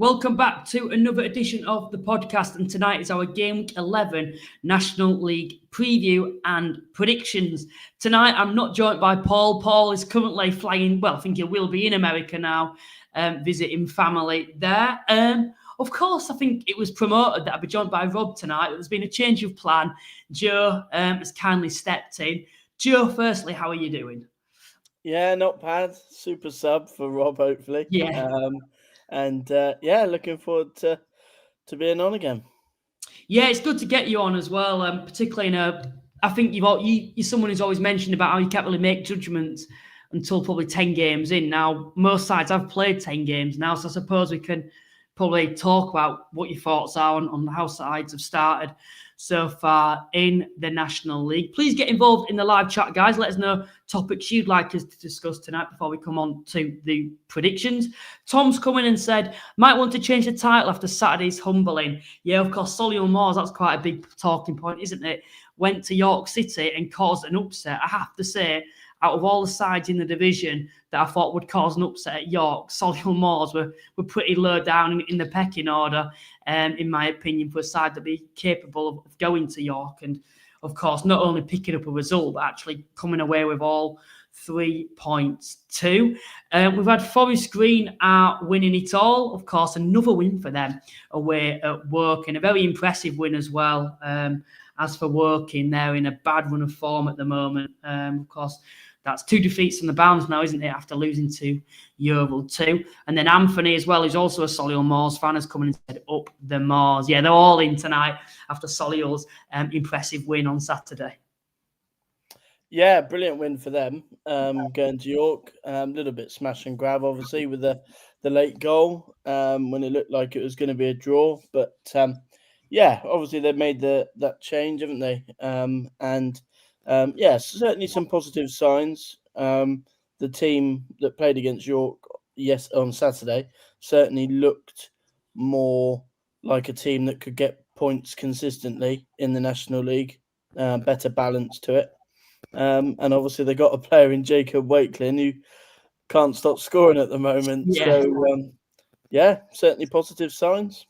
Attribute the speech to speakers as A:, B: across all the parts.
A: Welcome back to another edition of the podcast, and tonight is our Gameweek 11 National League preview and predictions. Tonight, I'm not joined by Paul. Paul is currently flying, well, I think he will be in America now, visiting family there. Of course, I think it was promoted that I'd be joined by Rob tonight. There's been a change of plan. Joe has kindly stepped in. Joe, firstly, how are you doing?
B: Yeah, not bad. Super sub for Rob, hopefully.
A: Yeah.
B: Looking forward to being on again.
A: Yeah, it's good to get you on as well, particularly I think you're someone who's always mentioned about how you can't really make judgments until probably 10 games in. Now, most sides have played 10 games now, so I suppose we can probably talk about what your thoughts are on how sides have started so far in the National League. Please get involved in the live chat, guys. Let us know topics you'd like us to discuss tonight before we come on to the predictions. Tom's come in and said, might want to change the title after Saturday's humbling. Yeah, of course, Solihull Moors, that's quite a big talking point, isn't it? Went to York City and caused an upset. I have to say, out of all the sides in the division that I thought would cause an upset at York, Solihull Moors were pretty low down in the pecking order, in my opinion, for a side to be capable of going to York and, of course, not only picking up a result, but actually coming away with all 3 points too. We've had Forest Green winning it all. Of course, another win for them away at Work, and a very impressive win as well. As for Woking, they're in a bad run of form at the moment. Of course, that's 2 defeats on the bounce now, isn't it, after losing to Yeovil 2. And then Anthony as well, who's also a Solihull Moors fan, has come in and said, up the Moors. Yeah, they're all in tonight after Solihull's impressive win on Saturday.
B: Yeah, brilliant win for them. Going to York, a little bit smash and grab, obviously, with the late goal when it looked like it was going to be a draw. But obviously they made that change, haven't they? Certainly some positive signs. The team that played against York on Saturday certainly looked more like a team that could get points consistently in the National League. Better balance to it. And obviously they got a player in Jacob Wakelin who can't stop scoring at the moment.
A: Yeah.
B: So, certainly positive signs.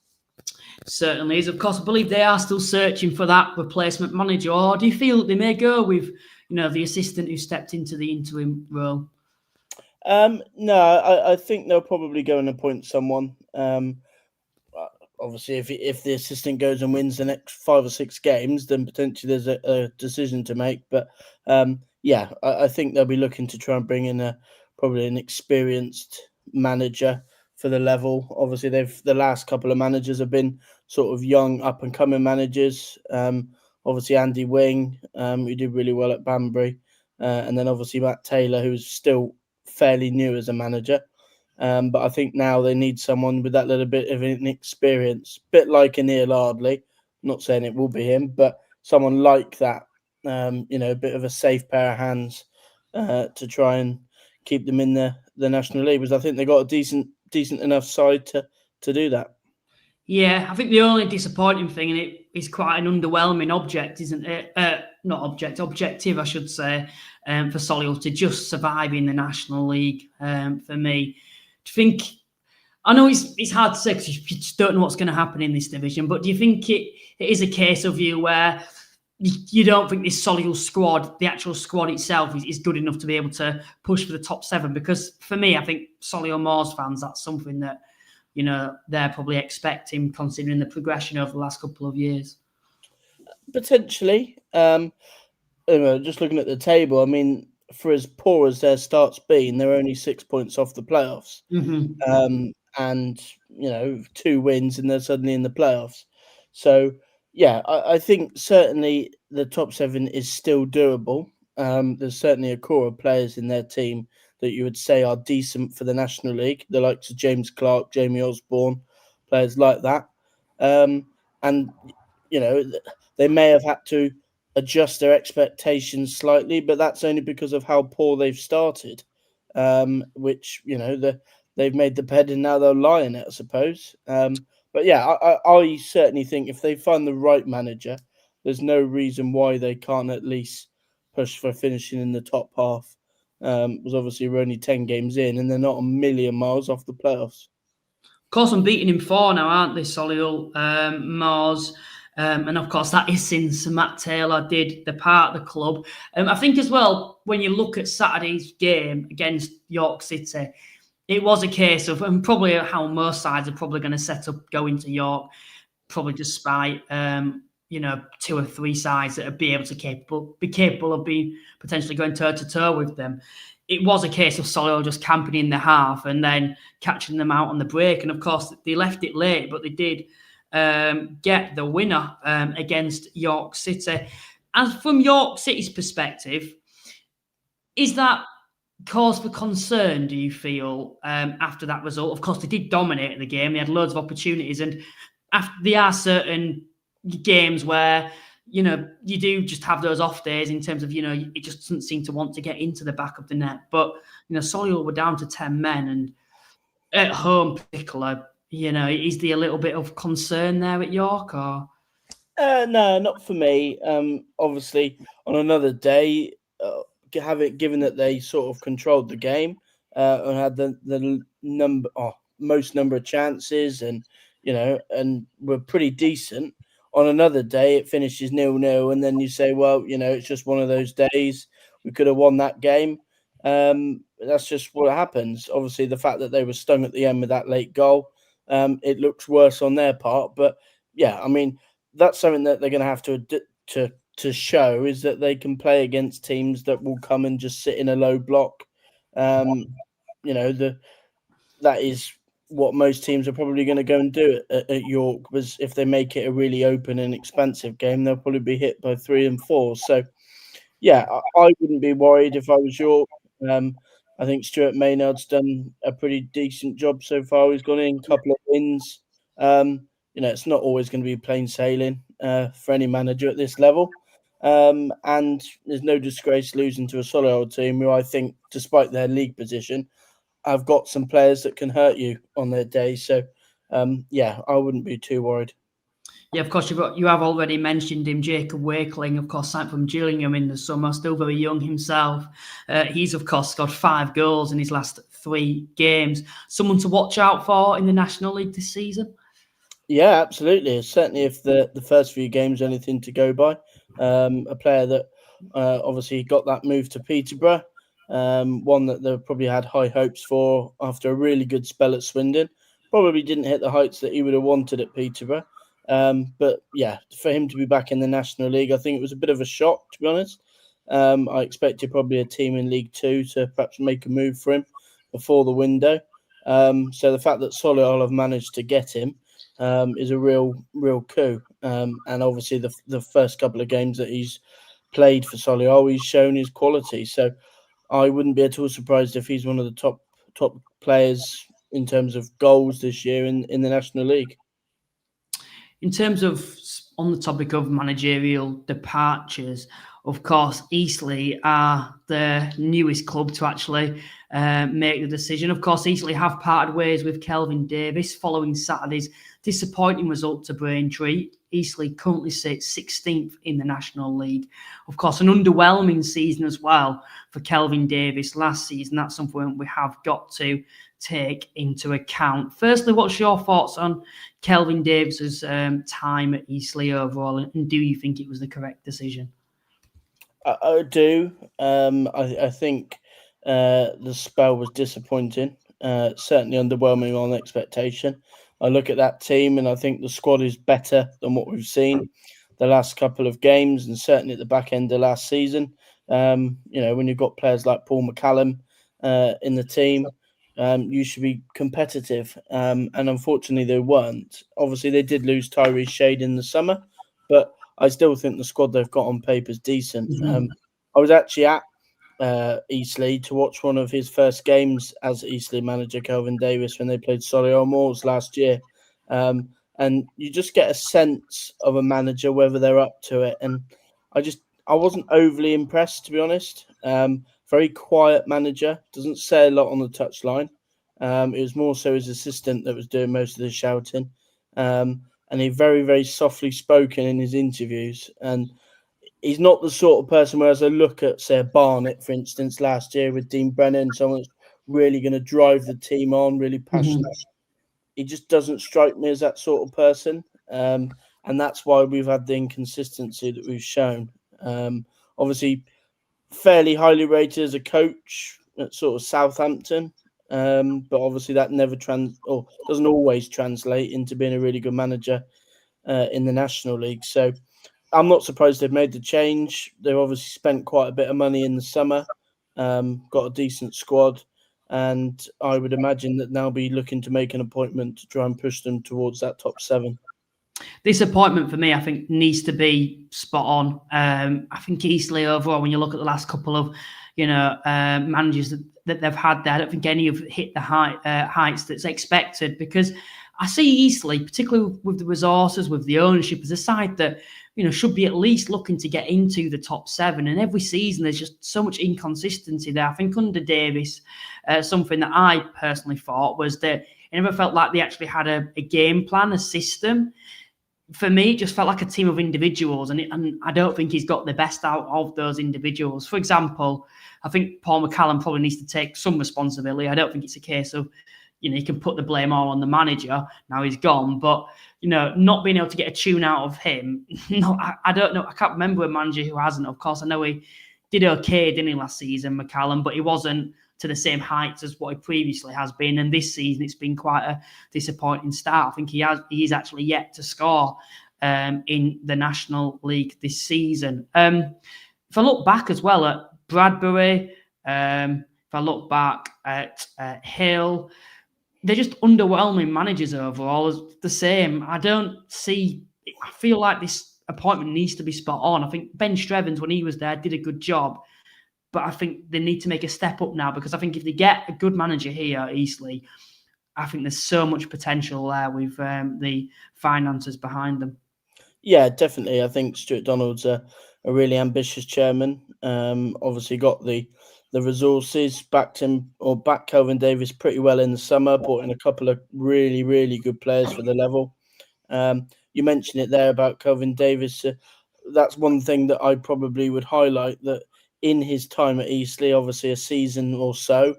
A: Certainly is. Of course, I believe they are still searching for that replacement manager. Or do you feel that they may go with, the assistant who stepped into the interim role?
B: No, I think they'll probably go and appoint someone. Obviously, if the assistant goes and wins the next 5 or 6 games, then potentially there's a decision to make. But I think they'll be looking to try and bring in probably an experienced manager for the level. Obviously, the last couple of managers have been sort of young, up and coming managers. Obviously, Andy Wing, who did really well at Banbury, and then obviously Matt Taylor, who's still fairly new as a manager. But I think now they need someone with that little bit of an experience, bit like a Neil Ardley. I'm not saying it will be him, but someone like that. A bit of a safe pair of hands to try and keep them in the National League, because I think they got a decent enough side to do that.
A: Yeah, I think the only disappointing thing, and it is quite an underwhelming object, isn't it? Objective, I should say, for Solihull to just survive in the National League. For me, to think, I know it's hard to say because you just don't know what's going to happen in this division. But do you think it is a case of you where you don't think this Solihull squad, the actual squad itself, is good enough to be able to push for the top 7? Because for me, I think Solihull Moors fans, that's something that they're probably expecting, considering the progression over the last couple of years.
B: Potentially. Just looking at the table, I mean, for as poor as their start's been, they're only 6 points off the playoffs.
A: Mm-hmm.
B: And 2 wins and they're suddenly in the playoffs. So, yeah, I think certainly the top 7 is still doable. There's certainly a core of players in their team that you would say are decent for the National League, the likes of James Clark, Jamie Osborne, players like that. They may have had to adjust their expectations slightly, but that's only because of how poor they've started, which, they've made the bed and now they'll lie in it, I suppose. But yeah, I certainly think if they find the right manager, there's no reason why they can't at least push for finishing in the top half. Because obviously we're only 10 games in and they're not a million miles off the playoffs.
A: course, unbeaten in 4 now, aren't they, Solihull, Moors? And of course, that is since Matt Taylor did depart the club. I think as well, when you look at Saturday's game against York City, it was a case of, and probably how most sides are probably going to set up going to York, probably despite 2 or 3 sides that would be able to be capable of being potentially going toe to toe with them. It was a case of Solihull just camping in the half and then catching them out on the break. And of course, they left it late, but they did get the winner against York City. As from York City's perspective, is that cause for concern, do you feel, after that result? Of course, they did dominate the game. They had loads of opportunities. And there are certain games where, you do just have those off days in terms of, it just doesn't seem to want to get into the back of the net. But, Solihull were down to 10 men. And at home, particularly, is there a little bit of concern there at York? Or
B: No, not for me. Obviously, on another day, given that they sort of controlled the game and had the most number of chances, and and were pretty decent. On another day, it finishes 0-0, and then you say, well, it's just one of those days. We could have won that game. That's just what happens. Obviously, the fact that they were stung at the end with that late goal, it looks worse on their part. But yeah, I mean, that's something that they're going to have to show, is that they can play against teams that will come and just sit in a low block. That is what most teams are probably going to go and do at York, because if they make it a really open and expansive game, they'll probably be hit by 3 and 4. So, yeah, I wouldn't be worried if I was York. I think Stuart Maynard's done a pretty decent job so far. He's gone in a couple of wins. It's not always going to be plain sailing for any manager at this level. And there's no disgrace losing to a Solihull team who, I think, despite their league position, have got some players that can hurt you on their day. So, I wouldn't be too worried.
A: Yeah, of course, you have already mentioned him, Jacob Wakeling, of course, signed from Gillingham in the summer, still very young himself. He's, of course, scored 5 goals in his last 3 games. Someone to watch out for in the National League this season?
B: Yeah, absolutely. Certainly if the first few games are anything to go by. A player that obviously got that move to Peterborough, one that they probably had high hopes for after a really good spell at Swindon. Probably didn't hit the heights that he would have wanted at Peterborough. But yeah, for him to be back in the National League, I think it was a bit of a shock, to be honest. I expected probably a team in League 2 to perhaps make a move for him before the window. So the fact that Solihull have managed to get him is a real coup. And obviously the first couple of games that he's played for Solihull, he's shown his quality. So I wouldn't be at all surprised if he's one of the top players in terms of goals this year in the National League.
A: In terms of, on the topic of managerial departures, of course, Eastleigh are the newest club to actually make the decision. Of course, Eastleigh have parted ways with Kelvin Davis following Saturday's disappointing result to Braintree. Eastleigh currently sits 16th in the National League. Of course, an underwhelming season as well for Kelvin Davis last season. That's something we have got to take into account. Firstly, what's your thoughts on Kelvin Davis's time at Eastleigh overall, and do you think it was the correct decision?
B: I do. I think the spell was disappointing, certainly underwhelming on expectation. I look at that team and I think the squad is better than what we've seen the last couple of games, and certainly at the back end of last season. When you've got players like Paul McCallum in the team, you should be competitive. And unfortunately, they weren't. Obviously, they did lose Tyrese Shade in the summer, but I still think the squad they've got on paper is decent.
A: Mm-hmm.
B: I was actually at Eastleigh to watch one of his first games as Eastleigh manager, Kelvin Davis, when they played Solihull Moors last year. And you just get a sense of a manager, whether they're up to it. And I wasn't overly impressed, to be honest. Very quiet manager, doesn't say a lot on the touchline. It was more so his assistant that was doing most of the shouting. And he very, very softly spoken in his interviews. And he's not the sort of person where, as I look at, say, Barnet, for instance, last year with Dean Brennan, someone that's really going to drive the team on, really passionate. he just doesn't strike me as that sort of person. And that's why we've had the inconsistency that we've shown. Obviously, fairly highly rated as a coach at sort of Southampton, but obviously that never doesn't always translate into being a really good manager in the National League. So I'm not surprised they've made the change. They've obviously spent quite a bit of money in the summer, got a decent squad, and I would imagine that they'll be looking to make an appointment to try and push them towards that top 7.
A: This appointment for me, I think, needs to be spot on. I think Eastleigh overall, when you look at the last couple of, managers that they've had there, I don't think any have hit the heights that's expected, because I see Eastleigh, particularly with the resources, with the ownership, as a side that, should be at least looking to get into the top 7. And every season, there's just so much inconsistency there. I think under Davis, something that I personally thought was that it never felt like they actually had a game plan, a system. For me, it just felt like a team of individuals, and I don't think he's got the best out of those individuals. For example, I think Paul McCallum probably needs to take some responsibility. I don't think it's a case of, you can put the blame all on the manager. Now he's gone, but, not being able to get a tune out of him. No, I don't know. I can't remember a manager who hasn't. Of course, I know he did okay, didn't he, last season, McCallum, but he wasn't to the same heights as what he previously has been. And this season, it's been quite a disappointing start. I think he's actually yet to score in the National League this season. If I look back as well at Bradbury, if I look back at Hill, they're just underwhelming managers overall. It's the same. I feel like this appointment needs to be spot on. I think Ben Strevens, when he was there, did a good job. But I think they need to make a step up now, because I think if they get a good manager here at Eastleigh, I think there's so much potential there with the finances behind them.
B: Yeah, definitely. I think Stuart Donald's a really ambitious chairman. Obviously got the resources, backed Kelvin Davis pretty well in the summer, brought in a couple of really, really good players for the level. You mentioned it there about Kelvin Davis. That's one thing that I probably would highlight, that in his time at Eastleigh, obviously a season or so,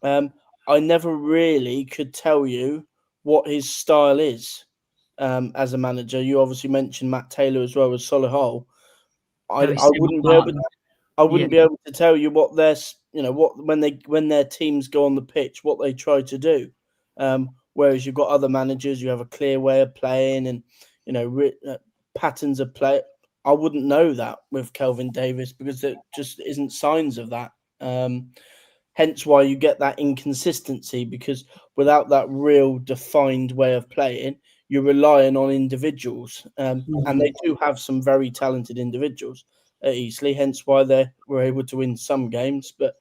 B: I never really could tell you what his style is as a manager. You obviously mentioned Matt Taylor as well as Solihull. I wouldn't be able to tell you what when their teams go on the pitch, what they try to do. Whereas you've got other managers, you have a clear way of playing and patterns of play. I wouldn't know that with Kelvin Davis, because there just isn't signs of that. Hence why you get that inconsistency, because without that real defined way of playing, you're relying on individuals. And they do have some very talented individuals at Eastleigh, hence why they were able to win some games. But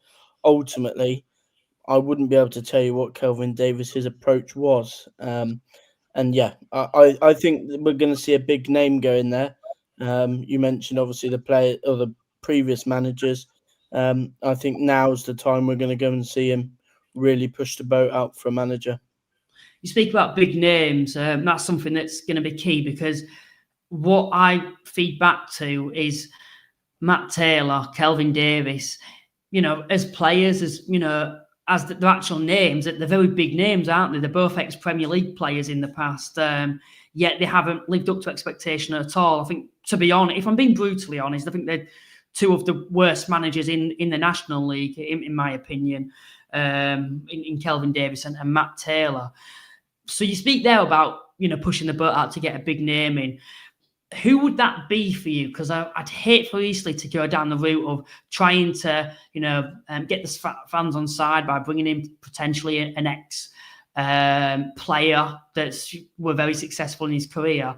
B: ultimately, I wouldn't be able to tell you what Kelvin Davis's approach was. And yeah, I think we're going to see a big name go in there. You mentioned obviously the player or the previous managers. I think now's the time we're going to go and see him really push the boat out for a manager.
A: You speak about big names. That's something that's going to be key, because what I feed back to is Matt Taylor, Kelvin Davis, as players, as the actual names, they're very big names, aren't they? They're both ex-Premier League players in the past, yet they haven't lived up to expectation at all. I think, to be honest, if I'm being brutally honest, I think they're two of the worst managers in the National League, in my opinion, in Kelvin Davis and Matt Taylor. So you speak there about, pushing the boat out to get a big name in. Who would that be for you? Because I'd hate for Eastleigh to go down the route of trying to, get the fans on side by bringing in potentially an ex-player were very successful in his career.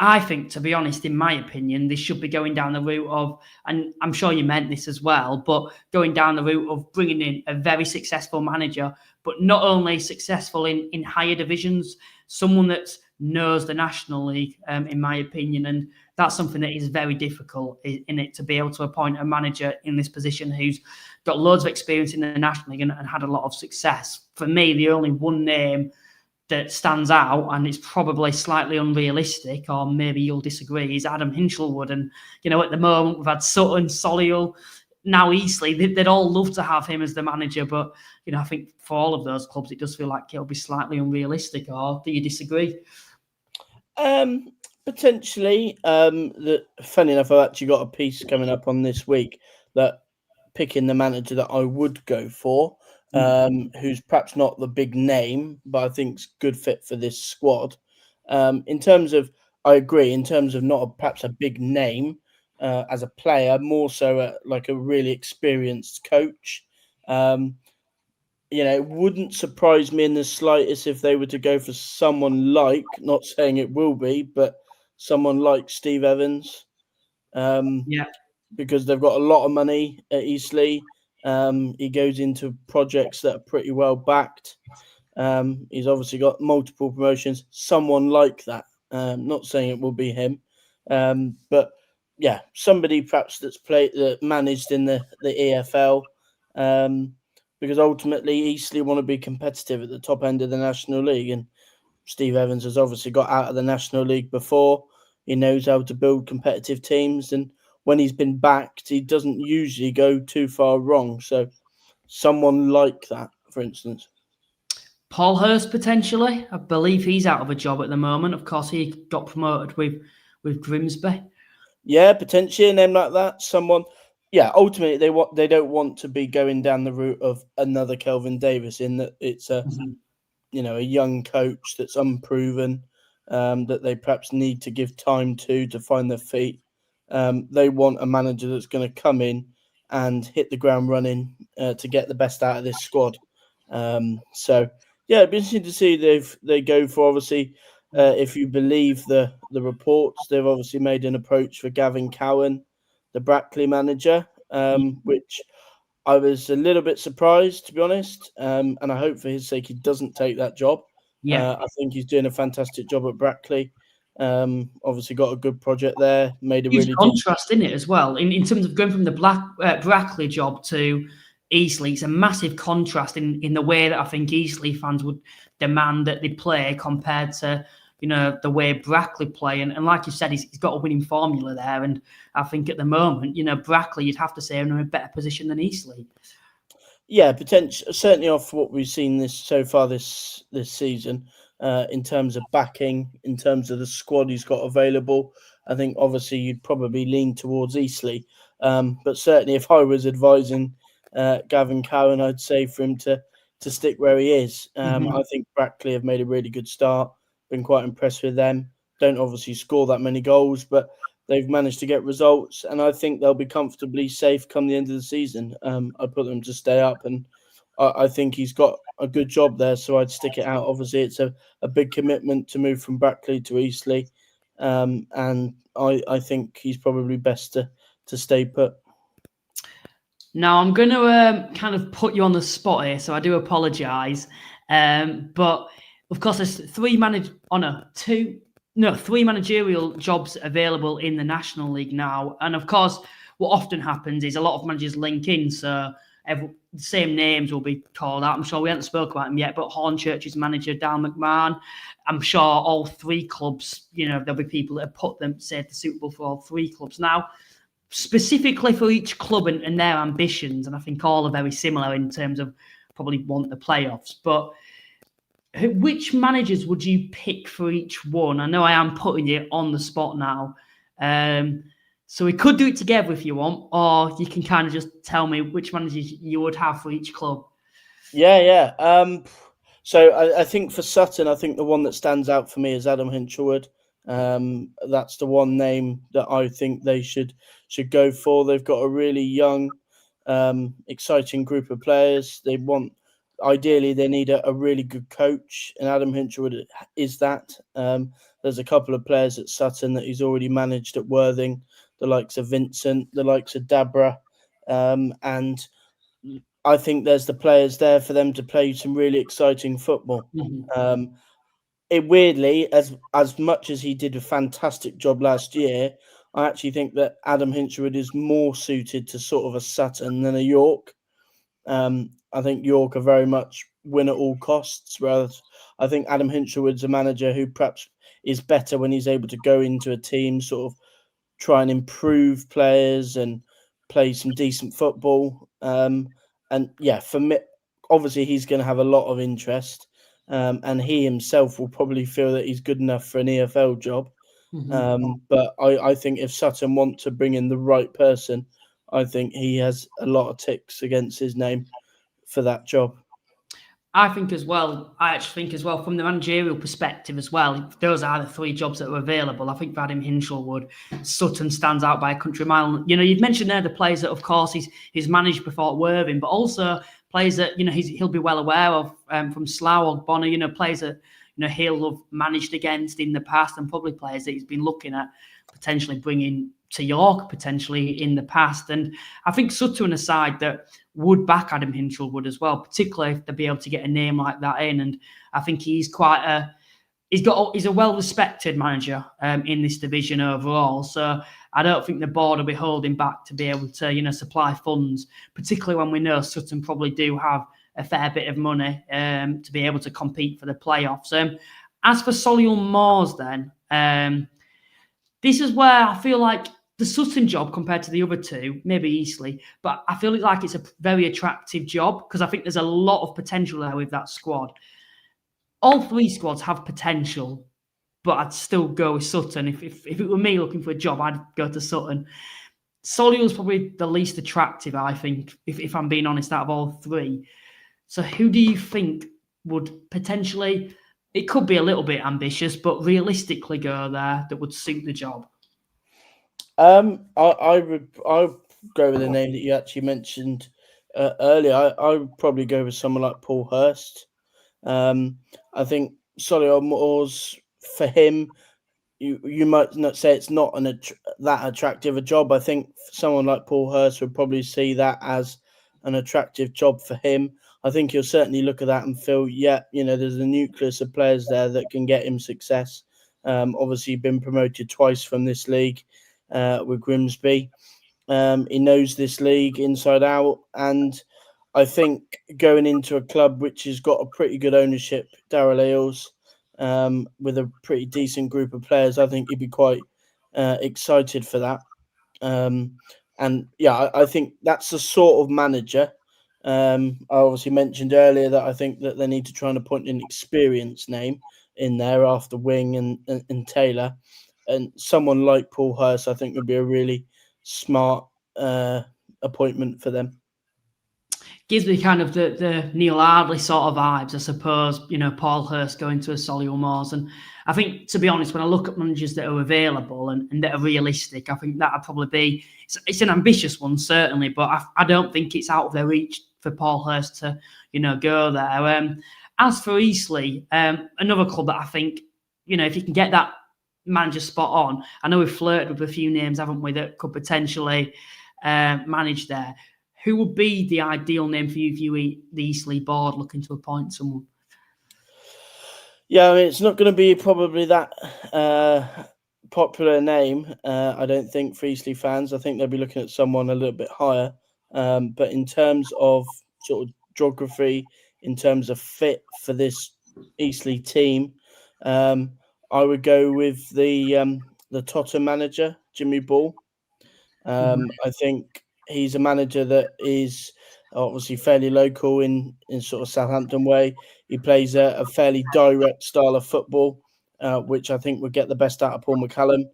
A: I think, to be honest, in my opinion, they should be going down the route of, and I'm sure you meant this as well, but going down the route of bringing in a very successful manager, but not only successful in higher divisions, someone that knows the National League, in my opinion. And that's something that is very difficult in it, to be able to appoint a manager in this position who's got loads of experience in the National League and had a lot of success. For me, the only one name that stands out, and it's probably slightly unrealistic, or maybe you'll disagree, is Adam Hinchelwood. And, at the moment we've had Sutton, Solihull, now Eastleigh, they'd all love to have him as the manager, but I think for all of those clubs, it does feel like it'll be slightly unrealistic. Or do you disagree?
B: Potentially. Funny enough, I've actually got a piece coming up on this week that picking the manager that I would go for, who's perhaps not the big name, but I think's good fit for this squad. In terms of, I agree, in terms of not perhaps a big name as a player, more so like a really experienced coach. It wouldn't surprise me in the slightest if they were to go for someone like, not saying it will be, but someone like Steve Evans.
A: Yeah.
B: Because they've got a lot of money at Eastleigh. He goes into projects that are pretty well backed. He's obviously got multiple promotions. Someone like that. Not saying it will be him, but yeah, somebody perhaps that managed in the EFL. Because ultimately Eastleigh want to be competitive at the top end of the National League, and Steve Evans has obviously got out of the National League before. He knows how to build competitive teams, and when he's been backed, he doesn't usually go too far wrong. So someone like that, for instance.
A: Paul Hurst, potentially. I believe he's out of a job at the moment. Of course, he got promoted with Grimsby.
B: Yeah, potentially a name like that. Someone, yeah. Ultimately, they don't want to be going down the route of another Kelvin Davis, in that it's a a young coach that's unproven, that they perhaps need to give time to find their feet. They want a manager that's going to come in and hit the ground running to get the best out of this squad. So yeah, it'd be interesting to see they go for, obviously, if you believe the reports, they've obviously made an approach for Gavin Cowan, the Brackley manager, which I was a little bit surprised, to be honest, and I hope for his sake he doesn't take that job.
A: Yeah.
B: I think he's doing a fantastic job at Brackley. Obviously got a good project there. Made a
A: Huge
B: really
A: contrast in it as well. In terms of going from the Brackley job to Eastleigh, it's a massive contrast in the way that I think Eastleigh fans would demand that they play compared to the way Brackley play. And like you said, he's got a winning formula there. And I think at the moment, Brackley, you'd have to say, are in a better position than Eastleigh.
B: Yeah, potentially, certainly off what we've seen this season, in terms of backing, in terms of the squad he's got available. I think obviously you'd probably lean towards Eastleigh, but certainly if I was advising Gavin Cowan, I'd say for him to stick where he is. I think Brackley have made a really good start. Been quite impressed with them. Don't obviously score that many goals, but they've managed to get results, and I think they'll be comfortably safe come the end of the season. I put them to stay up, and I think he's got a good job there, so I'd stick it out. Obviously, it's a big commitment to move from Brackley to Eastleigh, and I think he's probably best to stay put.
A: Now, I'm going to kind of put you on the spot here, so I do apologise. But, of course, there's three managerial jobs available in the National League now. And, of course, what often happens is a lot of managers link in, so the same names will be called out. I'm sure we haven't spoken about them yet, but Hornchurch's manager, Dan McMahon, I'm sure all three clubs, there'll be people that have put them, said they're suitable for all three clubs. Now, specifically for each club and their ambitions, and I think all are very similar in terms of probably want the playoffs, but which managers would you pick for each one? I know I am putting you on the spot now, so we could do it together if you want, or you can kind of just tell me which managers you would have for each club.
B: Yeah. So I think for Sutton, I think the one that stands out for me is Adam Hinchelwood. That's the one name that I think they should go for. They've got a really young, exciting group of players. Ideally, they need a really good coach, and Adam Hinchelwood is that. There's a couple of players at Sutton that he's already managed at Worthing, the likes of Vincent, the likes of Dabra, and I think there's the players there for them to play some really exciting football. It weirdly, as much as he did a fantastic job last year, I actually think that Adam Hinchelwood is more suited to sort of a Sutton than a York. I think York are very much win at all costs, whereas I think Adam Hinchelwood's a manager who perhaps is better when he's able to go into a team, sort of try and improve players and play some decent football. And yeah, for me, obviously he's going to have a lot of interest, and he himself will probably feel that he's good enough for an EFL job. But I think if Sutton want to bring in the right person, I think he has a lot of ticks against his name for that job.
A: I think as well, from the managerial perspective as well, if those are the three jobs that are available, I think Vadim Hinshelwood, Sutton stands out by a country mile. You know, you've mentioned there the players that, of course, he's managed before at Worthing, but also players that, you know, he'll be well aware of from Slough or Bonner, you know, players that, you know, he'll have managed against in the past, and probably players that he's been looking at potentially bringing to York potentially in the past. And I think Sutton a side that would back Adam Hinshelwood as well, particularly if they'd be able to get a name like that in. And I think he's a well-respected manager in this division overall. So I don't think the board will be holding back to be able to, you know, supply funds, particularly when we know Sutton probably do have a fair bit of money to be able to compete for the playoffs. As for Solihull Moors then, this is where I feel like the Sutton job compared to the other two, maybe Eastleigh, but I feel like it's a very attractive job because I think there's a lot of potential there with that squad. All three squads have potential, but I'd still go with Sutton. If it were me looking for a job, I'd go to Sutton. Solihull's probably the least attractive, I think, if I'm being honest, out of all three. So who do you think would potentially, it could be a little bit ambitious, but realistically go there that would suit the job?
B: I would go with the name that you actually mentioned earlier. I would probably go with someone like Paul Hurst. I think Solihull Moors, for him, you might not say it's not that attractive a job. I think someone like Paul Hurst would probably see that as an attractive job for him. I think he'll certainly look at that and feel, yeah, you know, there's a nucleus of players there that can get him success. Obviously, been promoted twice from this league with Grimsby. He knows this league inside out, and I think going into a club which has got a pretty good ownership, Darrell Eales, with a pretty decent group of players, I think he'd be quite excited for that. And yeah, I think that's the sort of manager. I obviously mentioned earlier that I think that they need to try and appoint an experienced name in there after Wing and Taylor. And someone like Paul Hurst, I think, would be a really smart appointment for them.
A: Gives me kind of the Neil Ardley sort of vibes, I suppose, you know, Paul Hurst going to a Solihull Moors. And I think, to be honest, when I look at managers that are available and that are realistic, I think that would probably be, it's an ambitious one, certainly, but I don't think it's out of their reach for Paul Hurst to, you know, go there. As for Eastleigh, another club that I think, you know, if you can get that manager spot on, I know we've flirted with a few names, haven't we, that could potentially manage there. Who would be the ideal name for you if you the Eastleigh board looking to appoint someone?
B: Yeah, I mean, it's not going to be probably that popular name, I don't think, for Eastleigh fans. I think they'll be looking at someone a little bit higher. But in terms of sort of geography, in terms of fit for this Eastleigh team, I would go with the Tottenham manager, Jimmy Ball. I think he's a manager that is obviously fairly local in sort of Southampton way. He plays a fairly direct style of football, which I think would get the best out of Paul McCallum.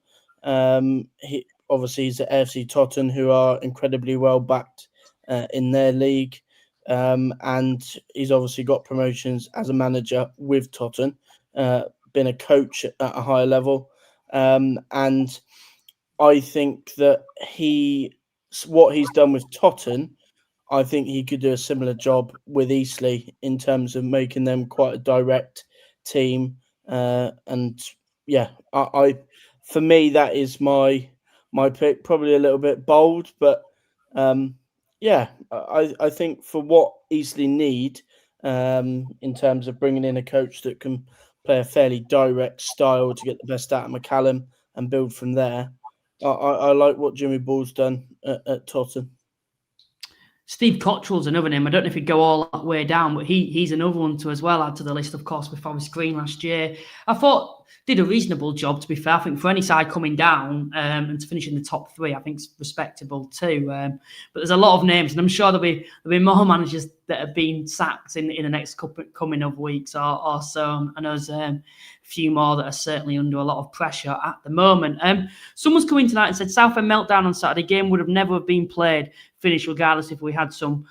B: He's at AFC Tottenham, who are incredibly well backed in their league. And he's obviously got promotions as a manager with Tottenham, been a coach at a higher level. And I think that what he's done with Tottenham, I think he could do a similar job with Eastleigh in terms of making them quite a direct team. And yeah, for me, that is my pick. Probably a little bit bold, but yeah, I think for what Eastleigh need in terms of bringing in a coach that can play a fairly direct style to get the best out of McCallum and build from there. I like what Jimmy Ball's done at Tottenham.
A: Steve Cottrell's another name. I don't know if he'd go all that way down, but he's another one to as well add to the list, of course, with Forest Green last year. I thought did a reasonable job, to be fair. I think for any side coming down and to finish in the top 3, I think it's respectable too. But there's a lot of names, and I'm sure there'll be more managers that have been sacked in the next coming of weeks or so. And there's a few more that are certainly under a lot of pressure at the moment. Someone's come in tonight and said Southend meltdown on Saturday game would have never been played, finished regardless if we had some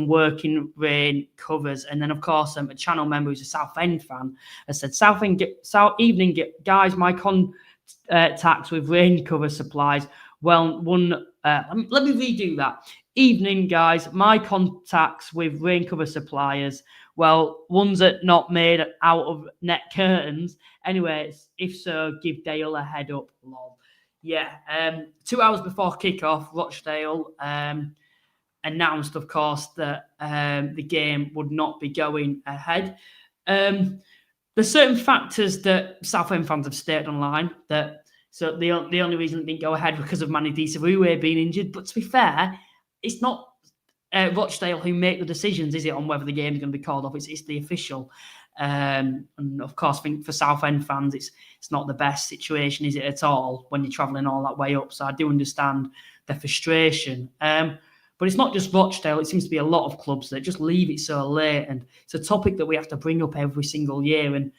A: working rain covers. And then, of course, a channel member who's a Southend fan has said, evening, guys, my contacts with rain cover supplies. Well, let me redo that. Evening, guys, my contacts with rain cover suppliers. Well, ones that not made out of net curtains. Anyway, if so, give Dale a head up, lol. Yeah, 2 hours before kickoff, Rochdale announced, of course, that the game would not be going ahead. There's certain factors that Southend fans have stated online so the only reason it didn't go ahead because of Manny Disavoué being injured. But to be fair, it's not Rochdale who make the decisions, is it, on whether the game is going to be called off? It's the official. And of course, I think for Southend fans, it's not the best situation, is it, at all, when you're travelling all that way up. So I do understand the frustration. But it's not just Rochdale. It seems to be a lot of clubs that just leave it so late. And it's a topic that we have to bring up every single year. And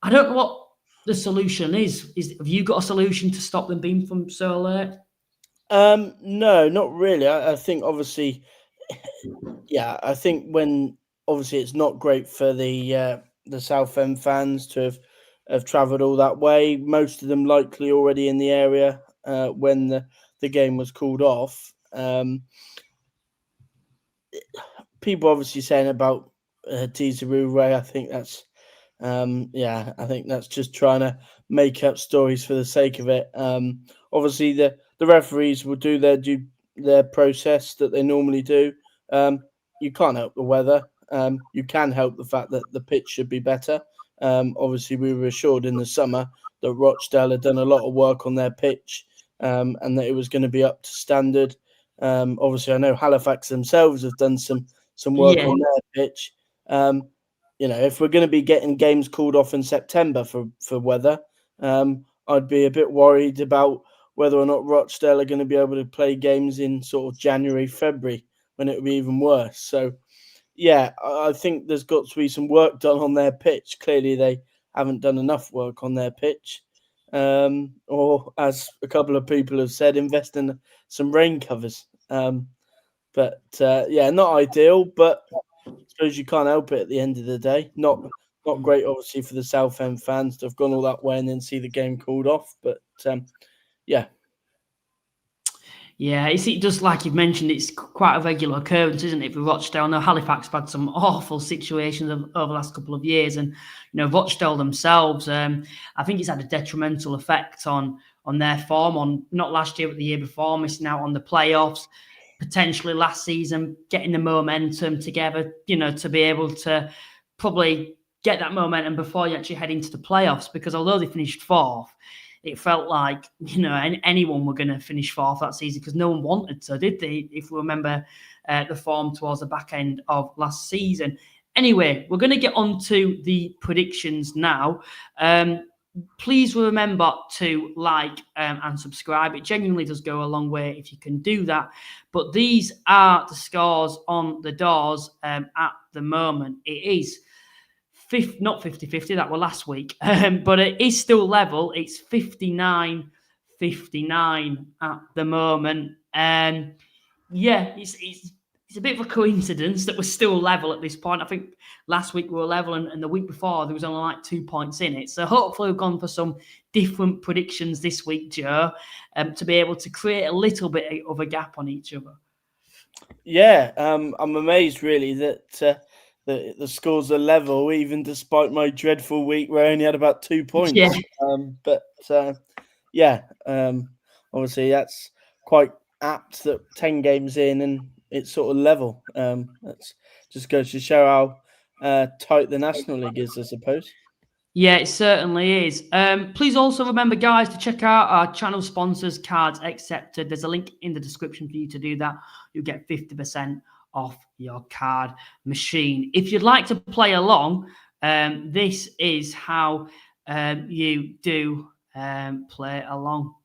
A: I don't know what the solution is. Have you got a solution to stop them being from so late?
B: No, not really. I think, obviously, I think when, obviously, it's not great for the Southend fans to have travelled all that way. Most of them likely already in the area when the game was called off. People obviously saying about Disavoué. I think that's I think that's just trying to make up stories for the sake of it. Obviously the referees will do their process that they normally do. You can't help the weather. You can help the fact that the pitch should be better. Obviously we were assured in the summer that Rochdale had done a lot of work on their pitch and that it was going to be up to standard. Obviously, I know Halifax themselves have done some work on their pitch. If we're going to be getting games called off in September for weather, I'd be a bit worried about whether or not Rochdale are going to be able to play games in sort of January, February, when it would be even worse. So, I think there's got to be some work done on their pitch. Clearly, they haven't done enough work on their pitch. Or, as a couple of people have said, invest in some rain covers. Not ideal, but I suppose you can't help it at the end of the day. Not great, obviously, for the Southend fans to have gone all that way and then see the game called off. But,
A: Yeah, it's just like you've mentioned, it's quite a regular occurrence, isn't it, for Rochdale? Now, Halifax have had some awful situations over the last couple of years, and Rochdale themselves, I think it's had a detrimental effect on their form, on not last year but the year before, missing out on the playoffs, potentially last season, getting the momentum together, to be able to probably get that momentum before you actually head into the playoffs. Because although they finished 4th, it felt like, anyone were going to finish 4th that season because no one wanted to, did they? If we remember the form towards the back end of last season. Anyway, we're going to get on to the predictions now. Please remember to like and subscribe. It genuinely does go a long way if you can do that. But these are the scores on the doors at the moment. It is not 50-50, that were last week, but it is still level. It's 59-59 at the moment. It's a bit of a coincidence that we're still level at this point. I think last week we were level and the week before there was only like 2 points in it. So hopefully we've gone for some different predictions this week, Joe, to be able to create a little bit of a gap on each other.
B: Yeah, I'm amazed really that the scores are level, even despite my dreadful week where I only had about 2 points. Yeah. Obviously that's quite apt that 10 games in and it's sort of level. That just goes to show how tight the National League is, I suppose.
A: Yeah, it certainly is. Please also remember, guys, to check out our channel sponsors, Cards Accepted. There's a link in the description for you to do that. You'll get 50% off your card machine. If you'd like to play along, this is how you do play along.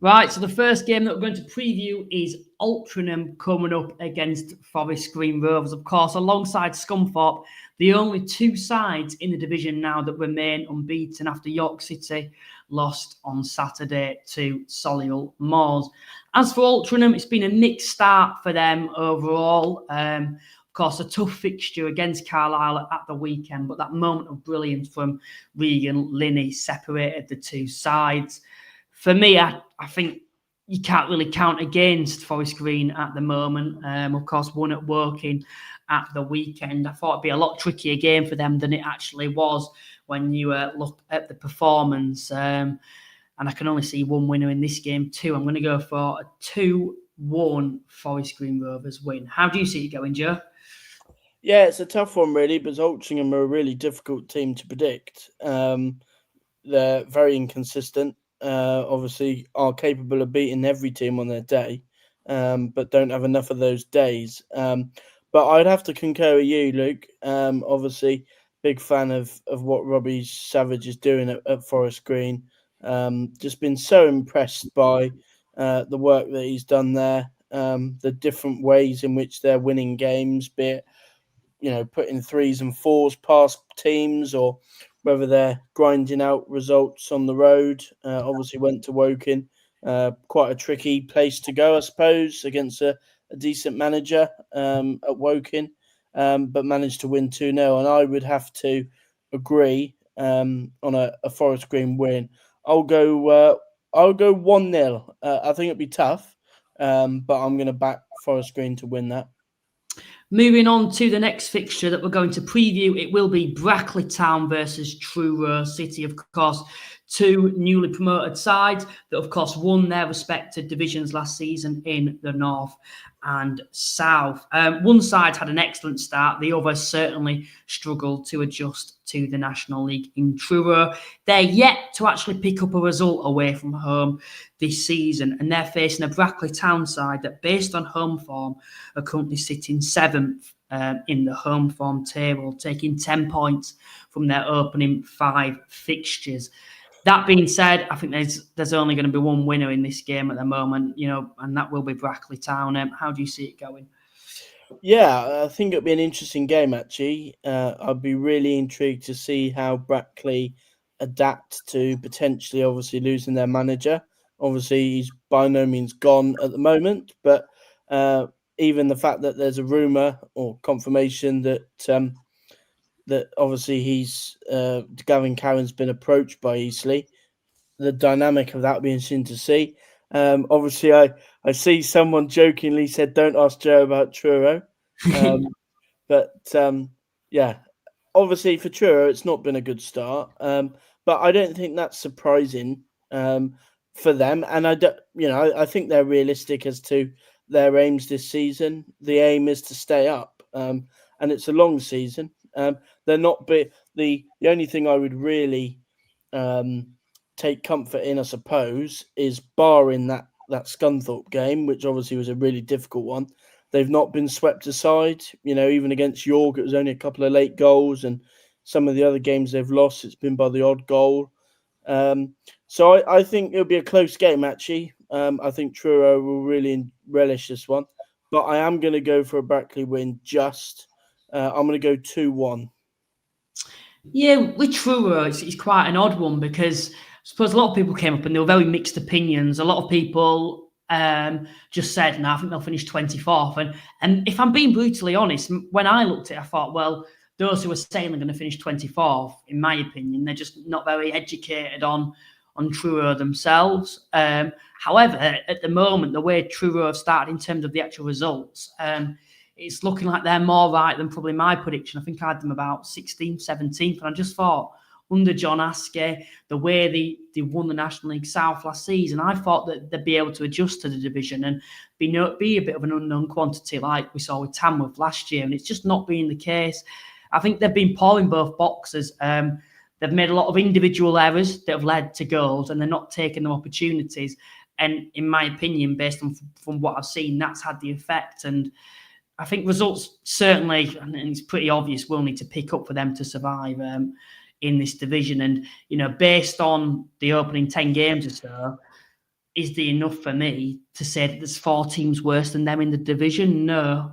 A: Right, so the first game that we're going to preview is Altrincham coming up against Forest Green Rovers. Of course, alongside Scunthorpe, the only two sides in the division now that remain unbeaten after York City lost on Saturday to Solihull Moors. As for Altrincham, it's been a mixed start for them overall. Of course, a tough fixture against Carlisle at the weekend, but that moment of brilliance from Regan Linney separated the two sides. For me, I think you can't really count against Forest Green at the moment. Of course, won at Woking at the weekend. I thought it'd be a lot trickier game for them than it actually was when you look at the performance. And I can only see one winner in this game too. I'm going to go for a 2-1 Forest Green Rovers win. How do you see it going, Joe?
B: Yeah, it's a tough one really, because Altrincham are a really difficult team to predict. They're very inconsistent. Obviously are capable of beating every team on their day, but don't have enough of those days. But I'd have to concur with you, Luke. Obviously, big fan of what Robbie Savage is doing at Forest Green. Just been so impressed by the work that he's done there, the different ways in which they're winning games, be it putting 3s and 4s past teams, or whether they're grinding out results on the road. Obviously went to Woking, quite a tricky place to go, I suppose, against a decent manager at Woking, but managed to win 2-0. And I would have to agree on a Forest Green win. I'll go 1-0. I think it'd be tough, but I'm going to back Forest Green to win that.
A: Moving on to the next fixture that we're going to preview, it will be Brackley Town versus Truro City. Of course, two newly promoted sides that, of course, won their respective divisions last season in the North and South. One side had an excellent start. The other certainly struggled to adjust to the National League in Truro. They're yet to actually pick up a result away from home this season, and they're facing a Brackley Town side that, based on home form, are currently sitting 7th in the home form table, taking 10 points from their opening 5 fixtures. That being said, I think there's only going to be one winner in this game at the moment, and that will be Brackley Town. How do you see it going?
B: Yeah, I think it'll be an interesting game, actually. I'd be really intrigued to see how Brackley adapt to potentially, obviously, losing their manager. Obviously, he's by no means gone at the moment, but even the fact that there's a rumour or confirmation that obviously Gavin Cowan's been approached by Eastleigh, the dynamic of that will be interesting to see. Obviously, I see someone jokingly said, "Don't ask Joe about Truro," but yeah, obviously for Truro, it's not been a good start. But I don't think that's surprising for them, and I think they're realistic as to their aims this season. The aim is to stay up, and it's a long season. They're not the only thing I would really take comfort in, I suppose, is barring that Scunthorpe game, which obviously was a really difficult one. They've not been swept aside. Even against York, it was only a couple of late goals, and some of the other games they've lost, it's been by the odd goal. So I think it'll be a close game, actually. I think Truro will really relish this one, but I am going to go for a Brackley win. I'm going to go 2-1.
A: Yeah, with Truro, it's quite an odd one, because I suppose a lot of people came up and they were very mixed opinions. A lot of people just said, "No, I think they'll finish 24th." And if I'm being brutally honest, when I looked at it, I thought, well, those who are saying they're going to finish 24th, in my opinion, they're just not very educated on Truro themselves. However, at the moment, the way Truro have started in terms of the actual results, it's looking like they're more right than probably my prediction. I think I had them about 16th, 17th, and I just thought, under John Askey, the way they won the National League South last season, I thought that they'd be able to adjust to the division and be a bit of an unknown quantity like we saw with Tamworth last year, and it's just not been the case. I think they've been poor in both boxes. They've made a lot of individual errors that have led to goals, and they're not taking the opportunities. And in my opinion, based on from what I've seen, that's had the effect. And I think results certainly, and it's pretty obvious, will need to pick up for them to survive in this division. And, based on the opening 10 games or so, is there enough for me to say that there's 4 teams worse than them in the division? No.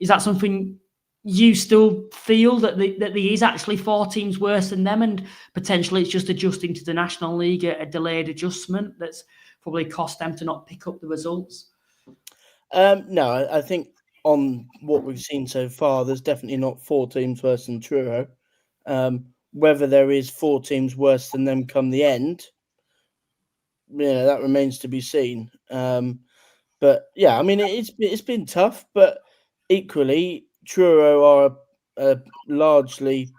A: Is that something you still feel that there is actually 4 teams worse than them, and potentially it's just adjusting to the National League, a delayed adjustment that's probably cost them to not pick up the results?
B: No, I think on what we've seen so far, there's definitely not 4 teams worse than Truro. Whether there is 4 teams worse than them come the end, that remains to be seen. But yeah, I mean, it's been tough, but equally, Truro are largely,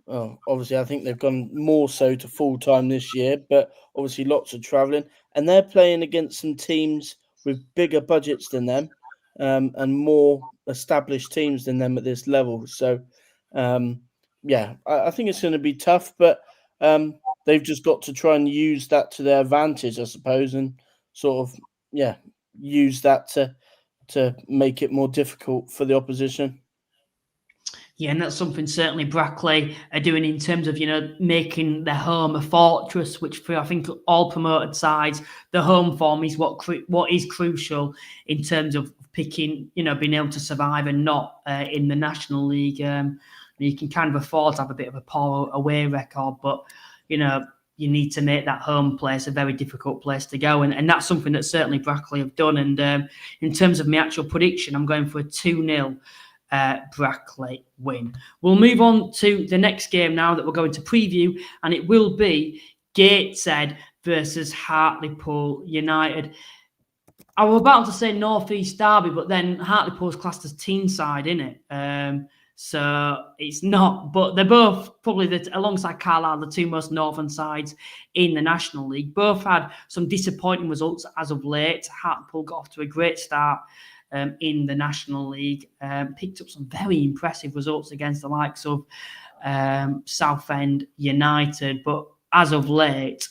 B: well, obviously, I think they've gone more so to full time this year, but obviously lots of travelling, and they're playing against some teams with bigger budgets than them, and more established teams than them at this level. So, yeah, I think it's going to be tough, but they've just got to try and use that to their advantage, I suppose, and sort of, use that to make it more difficult for the opposition.
A: Yeah, and that's something certainly Brackley are doing in terms of, making their home a fortress, which for, I think, all promoted sides, the home form is what is crucial in terms of picking, being able to survive and not in the National League. You can kind of afford to have a bit of a poor away record, but, you need to make that home place a very difficult place to go. And that's something that certainly Brackley have done. And in terms of my actual prediction, I'm going for a 2-0 Brackley win. We'll move on to the next game now that we're going to preview, and it will be Gateshead versus Hartlepool United. I was about to say North East Derby, but then Hartlepool's classed as Teesside, isn't it? So it's not, but they're both probably, alongside Carlisle, the 2 most northern sides in the National League. Both had some disappointing results as of late. Hartlepool got off to a great start in the National League, picked up some very impressive results against the likes of Southend United, but as of late,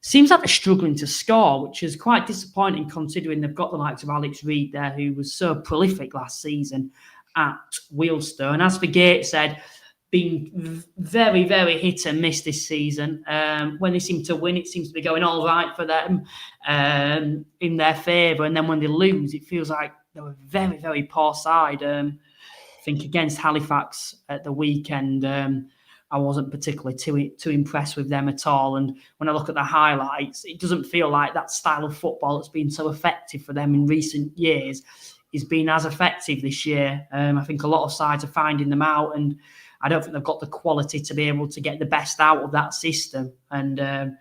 A: seems like they're struggling to score, which is quite disappointing considering they've got the likes of Alex Reid there, who was so prolific last season at Wealdstone. As for Gateshead, been very, very hit and miss this season. When they seem to win, it seems to be going all right for them in their favour. And then when they lose, it feels like they're a very, very poor side. I think against Halifax at the weekend, I wasn't particularly too impressed with them at all. And when I look at the highlights, it doesn't feel like that style of football that's been so effective for them in recent years is being as effective this year. I think a lot of sides are finding them out, and I don't think they've got the quality to be able to get the best out of that system. And I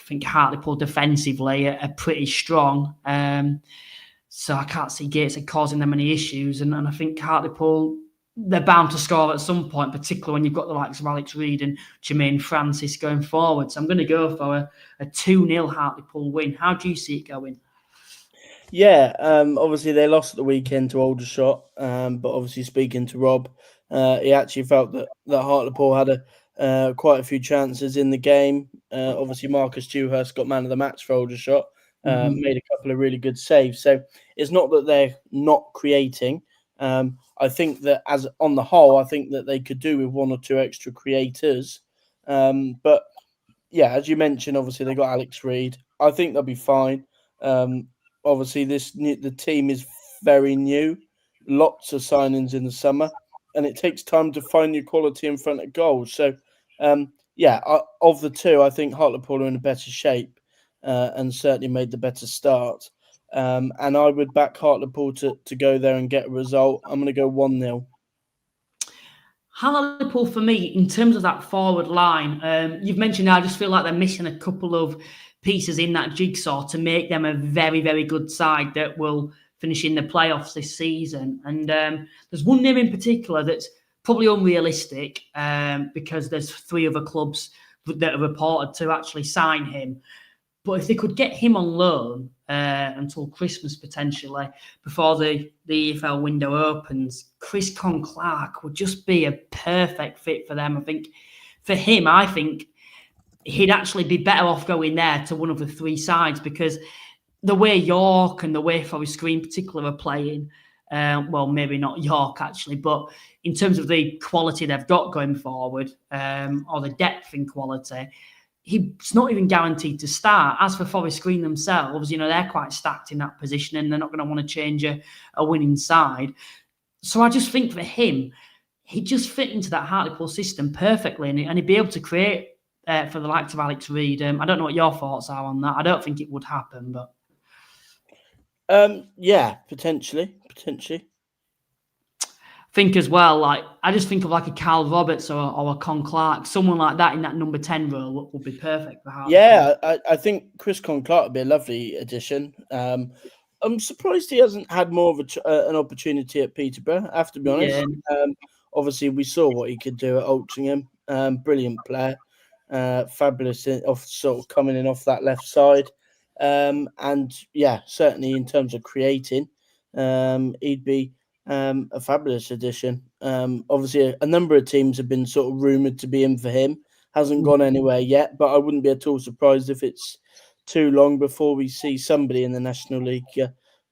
A: think Hartlepool defensively are pretty strong. So I can't see Gateshead causing them any issues. And I think Hartlepool, they're bound to score at some point, particularly when you've got the likes of Alex Reid and Jermaine Francis going forward. So I'm going to go for a 2-0 Hartlepool win. How do you see it going?
B: Yeah, obviously they lost at the weekend to Aldershot, but obviously speaking to Rob, he actually felt that Hartlepool had quite a few chances in the game. Obviously Marcus Dewhurst got man of the match for Aldershot, made a couple of really good saves. So it's not that they're not creating. I think that as on the whole, I think that they could do with 1 or 2 extra creators. But yeah, as you mentioned, obviously they got Alex Reid. I think they'll be fine. Obviously, the team is very new, lots of signings in the summer, and it takes time to find your quality in front of goals. So, of the 2, I think Hartlepool are in a better shape and certainly made the better start. And I would back Hartlepool to go there and get a result. I'm going to go 1-0.
A: Hartlepool, for me, in terms of that forward line, you've mentioned I just feel like they're missing a couple of pieces in that jigsaw to make them a very, very good side that will finish in the playoffs this season. And there's one name in particular that's probably unrealistic because there's 3 other clubs that are reported to actually sign him. But if they could get him on loan until Christmas potentially, before the EFL window opens, Chris Clark would just be a perfect fit for them. I think for him, I think he'd actually be better off going there to one of the 3 sides, because the way York and the way Forest Green in particular are playing, well, maybe not York actually, but in terms of the quality they've got going forward, or the depth in quality, he's not even guaranteed to start. As for Forest Green themselves, they're quite stacked in that position and they're not going to want to change a winning side. So I just think for him, he'd just fit into that Hartlepool system perfectly, and he'd be able to create for the likes of Alex Reid. I don't know what your thoughts are on that. I don't think it would happen, but...
B: yeah, potentially.
A: Think as well, I just think of a Carl Roberts or a Con Clark, someone like that in that number 10 role would be perfect for Hartlepool.
B: Yeah, I think Chris Con Clark would be a lovely addition. I'm surprised he hasn't had more of an opportunity at Peterborough, I have to be honest. Yeah. Obviously, we saw what he could do at Altrincham. Brilliant player. Fabulous off sort of coming in off that left side. And yeah, certainly in terms of creating, he'd be a fabulous addition. Obviously, a number of teams have been sort of rumoured to be in for him. Hasn't gone anywhere yet, but I wouldn't be at all surprised if it's too long before we see somebody in the National League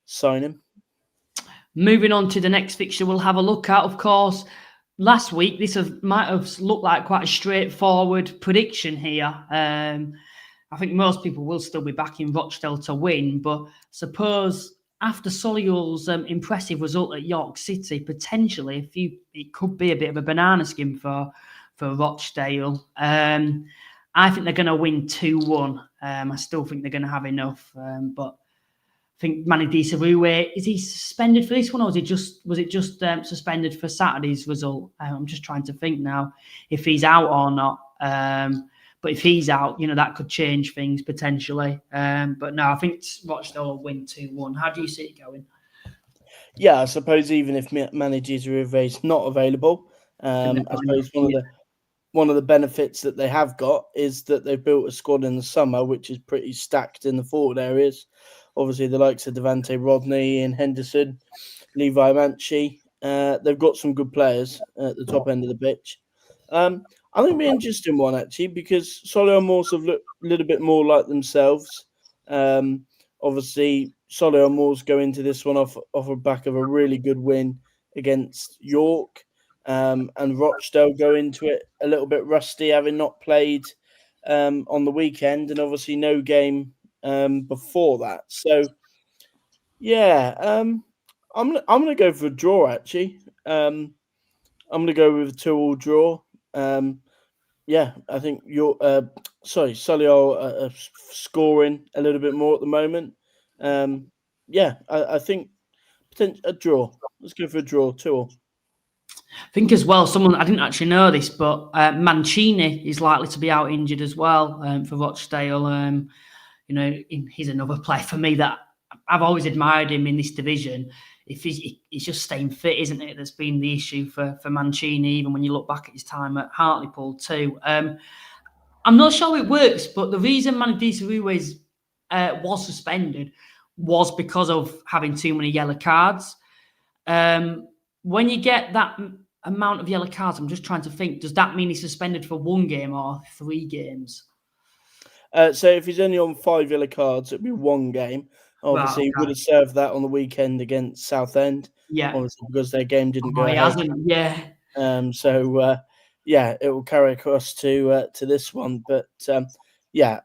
B: sign him.
A: Moving on to the next fixture, we'll have a look at, of course, last week. This might have looked like quite a straightforward prediction here. I think most people will still be backing Rochdale to win, but suppose after Solihull's impressive result at York City, potentially it could be a bit of a banana skin for Rochdale. I think they're going to win 2-1. I still think they're going to have enough, but I think Manny Disarue, is he suspended for this one, or was it just suspended for Saturday's result? I'm just trying to think now if he's out or not. But if he's out, that could change things potentially. But no, I think Rochdale will win 2-1. How do you see it going?
B: Yeah, I suppose even if Manny Disarue is not available, I suppose one of the benefits that they have got is that they've built a squad in the summer, which is pretty stacked in the forward areas. Obviously, the likes of Devante Rodney and Henderson, Levi Manchi, they've got some good players at the top end of the pitch. I think it'll be an interesting one, actually, because Solihull Moors have looked a little bit more like themselves. Obviously, Solihull Moors go into this one off the back of a really good win against York. And Rochdale go into it a little bit rusty, having not played on the weekend, and obviously no game before that. So, yeah, I'm gonna go for a draw. Actually, I'm gonna go with a 2-2 draw. Yeah, I think Solihull are scoring a little bit more at the moment. Yeah, I think a draw. Let's go for a draw, 2-2.
A: I think as well, I didn't actually know this, but Mancini is likely to be out injured as well for Rochdale. He's another player for me that I've always admired him in this division. If he's just staying fit, isn't it? That's been the issue for Mancini, even when you look back at his time at Hartlepool too. I'm not sure it works, but the reason Manny Disarue was suspended was because of having too many yellow cards. When you get that amount of yellow cards, I'm just trying to think, does that mean he's suspended for 1 game or 3 games?
B: So if he's only on 5 yellow cards, it'd be 1 game. Obviously, he would have served that on the weekend against Southend.
A: Yeah.
B: Obviously, because their game didn't go ahead.
A: Hasn't, yeah.
B: Yeah, it will carry across to this one. But yeah,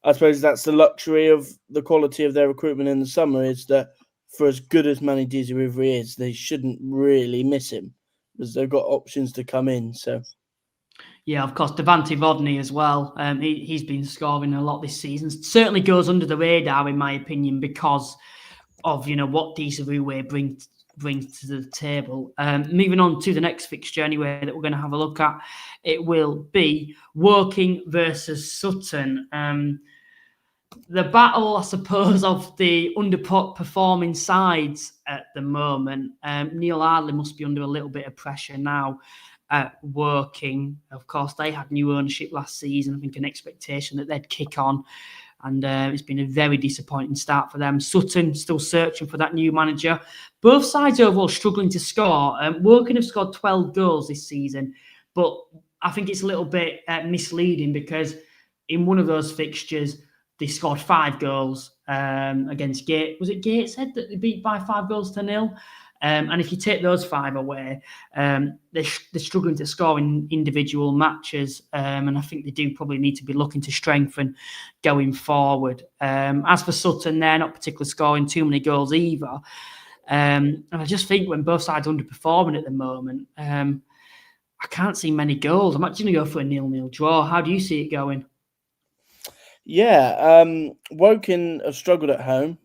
B: I suppose that's the luxury of the quality of their recruitment in the summer, is that for as good as Manny Disarue is, they shouldn't really miss him because they've got options to come in. So,
A: yeah, of course, Devante Rodney as well. He's been scoring a lot this season. Certainly goes under the radar, in my opinion, because of what Disarue brings to the table. Moving on to the next fixture anyway that we're going to have a look at, it will be Woking versus Sutton. The battle, I suppose, of the underperforming sides at the moment. Neil Ardley must be under a little bit of pressure now at Woking. Of course, they had new ownership last season. I think an expectation that they'd kick on. And it's been a very disappointing start for them. Sutton still searching for that new manager. Both sides overall struggling to score. Woking have scored 12 goals this season, but I think it's a little bit misleading because in one of those fixtures, they scored 5 goals against Gate. Was it Gateshead that they beat by 5-0? And if you take those 5 away, they're struggling to score in individual matches. And I think they do probably need to be looking to strengthen going forward. As for Sutton, they're not particularly scoring too many goals either. And I just think when both sides are underperforming at the moment, I can't see many goals. I'm actually going to go for a 0-0 draw. How do you see it going?
B: Yeah, Woking have struggled at home,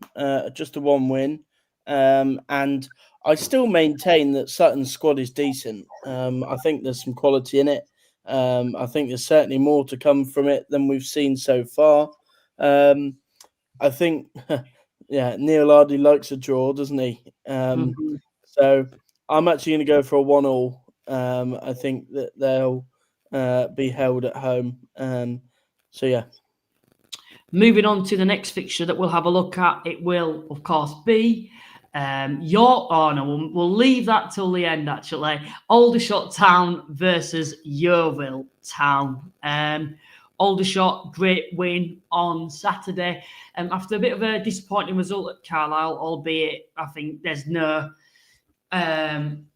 B: just a 1 win. And I still maintain that Sutton's squad is decent. I think there's some quality in it. I think there's certainly more to come from it than we've seen so far. I think, Neil Ardley likes a draw, doesn't he? So I'm actually going to go for a 1-1. I think that they'll be held at home. So, yeah.
A: Moving on to the next fixture that we'll have a look at, it will, of course, be we'll leave that till the end, actually. Aldershot Town versus Yeovil Town. Aldershot, great win on Saturday. After a bit of a disappointing result at Carlisle, albeit I think there's no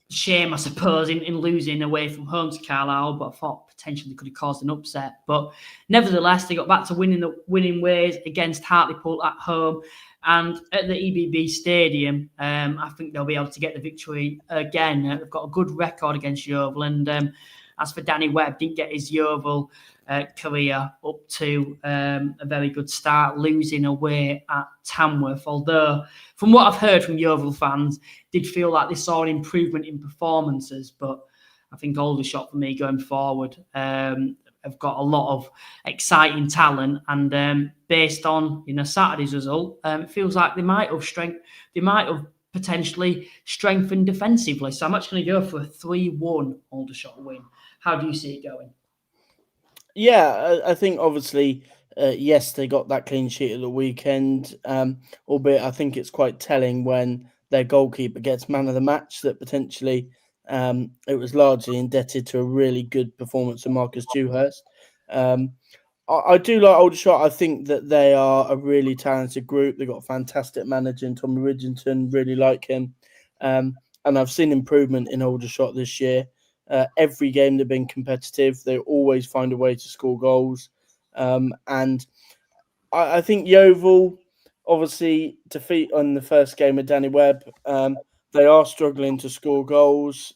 A: shame, I suppose, in losing away from home to Carlisle, but I thought potentially could have caused an upset. But nevertheless, they got back to winning ways against Hartlepool at home. And at the EBB Stadium, I think they'll be able to get the victory again. They've got a good record against Yeovil. And as for Danny Webb, didn't get his Yeovil career up to a very good start, losing away at Tamworth. Although, from what I've heard from Yeovil fans, did feel like they saw an improvement in performances. But I think Aldershot, for me, going forward, have got a lot of exciting talent, and based on Saturday's result, it feels like they might have potentially strengthened defensively. So I'm actually going to go for a 3-1 Aldershot win. How do you see it going?
B: Yeah, I think obviously, yes, they got that clean sheet at the weekend, albeit I think it's quite telling when their goalkeeper gets man of the match that potentially it was largely indebted to a really good performance of Marcus Dewhurst. I do like Aldershot. I think that they are a really talented group. They've got a fantastic manager in Tommy Ridgington, really like him. And I've seen improvement in Aldershot this year. Every game they've been competitive. They always find a way to score goals. And I think Yeovil, obviously, defeat on the first game of Danny Webb. They are struggling to score goals.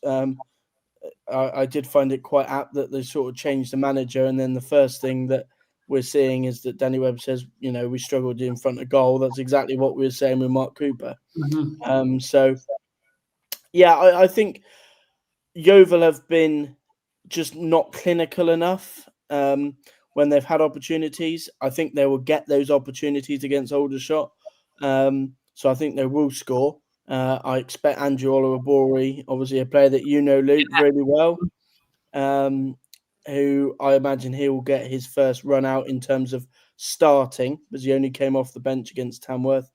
B: I did find it quite apt that they sort of changed the manager, and then the first thing that we're seeing is that Danny Webb says, we struggled in front of goal. That's exactly what we were saying with Mark Cooper. So, yeah, I think Yeovil have been just not clinical enough when they've had opportunities. I think they will get those opportunities against Aldershot. So I think they will score. I expect Andrew Olorabori, obviously a player that Luke, really well, who I imagine he will get his first run out in terms of starting, because he only came off the bench against Tamworth.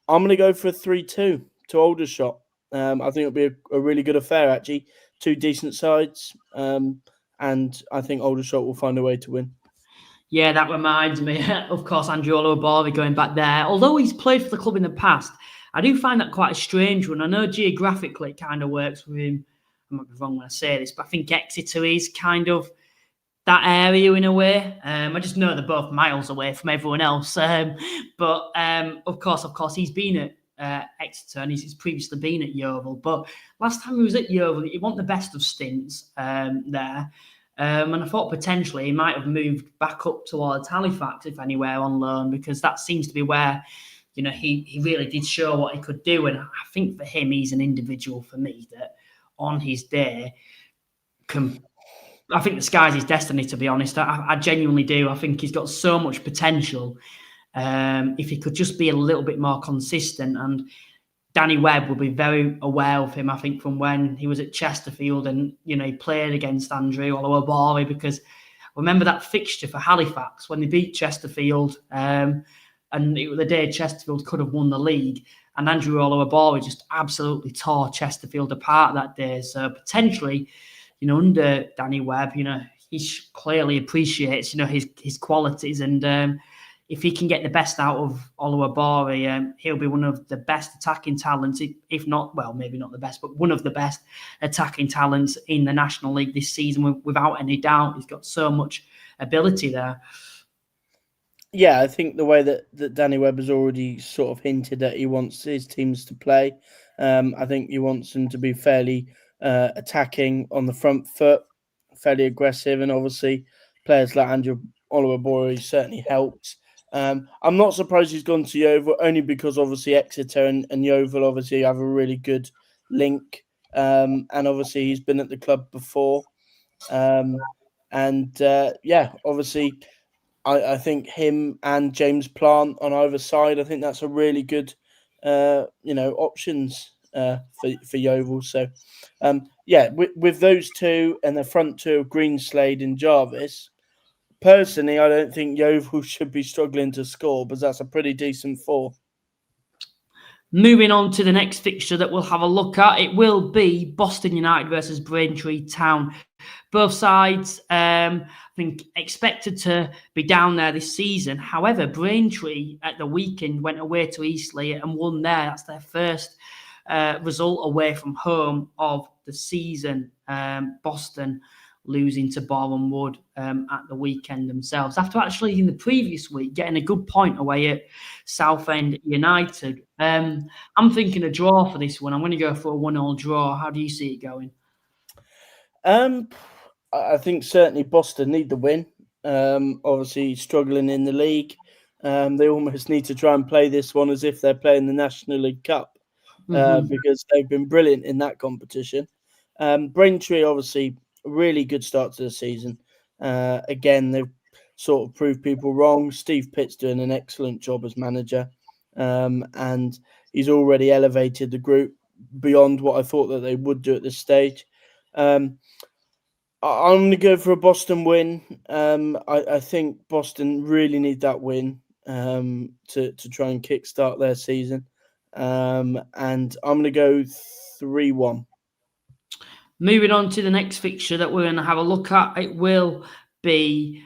B: I'm going to go for a 3-2 to Aldershot. I think it'll be a really good affair, actually. 2 decent sides, and I think Aldershot will find a way to win.
A: Yeah, that reminds me, of course, Andrew Olorabori going back there. Although he's played for the club in the past, I do find that quite a strange one. I know geographically it kind of works with him. I might be wrong when I say this, but I think Exeter is kind of that area in a way. I just know they're both miles away from everyone else. But of course, he's been at Exeter and he's previously been at Yeovil. But last time he was at Yeovil, he wasn't the best of stints there. And I thought potentially he might have moved back up towards Halifax, if anywhere, on loan, because that seems to be where he really did show what he could do. And I think for him, he's an individual for me that on his day I think the sky's his destiny, to be honest. I genuinely do. I think he's got so much potential. If he could just be a little bit more consistent, and Danny Webb will be very aware of him, I think, from when he was at Chesterfield and, he played against Andrew Oluwabori, because remember that fixture for Halifax when they beat Chesterfield, and the day Chesterfield could have won the league, and Andrew Oluwabori just absolutely tore Chesterfield apart that day. So potentially, under Danny Webb, he clearly appreciates, his qualities, and if he can get the best out of Oluwabori, he'll be one of the best attacking talents, if not, well, maybe not the best, but one of the best attacking talents in the National League this season, without any doubt. He's got so much ability there.
B: Yeah, I think the way that Danny Webb has already sort of hinted that he wants his teams to play, I think he wants them to be fairly attacking on the front foot, fairly aggressive, and obviously players like Andrew Oluwabori certainly helps. I'm not surprised he's gone to Yeovil, only because obviously Exeter and Yeovil obviously have a really good link, and obviously he's been at the club before, obviously I think him and James Plant on either side, I think that's a really good options for Yeovil. So with those two and the front two of Greenslade and Jarvis, personally, I don't think Yeovil should be struggling to score, but that's a pretty decent four.
A: Moving on to the next fixture that we'll have a look at, it will be Boston United versus Braintree Town. Both sides, I think, expected to be down there this season. However, Braintree at the weekend went away to Eastleigh and won there. That's their first result away from home of the season. Boston losing to Boreham Wood at the weekend themselves, after actually in the previous week getting a good point away at Southend United. I'm thinking a draw for this one. I'm going to go for a 1-1 draw. How do you see it going?
B: I think certainly Boston need the win. Obviously struggling in the league. They almost need to try and play this one as if they're playing the National League Cup, because they've been brilliant in that competition. Braintree, obviously, a really good start to the season. Again, they've sort of proved people wrong. Steve Pitt's doing an excellent job as manager, and he's already elevated the group beyond what I thought that they would do at this stage. I'm going to go for a Boston win. I think Boston really need that win to try and kickstart their season. And I'm going to go 3-1.
A: Moving on to the next fixture that we're going to have a look at, it will be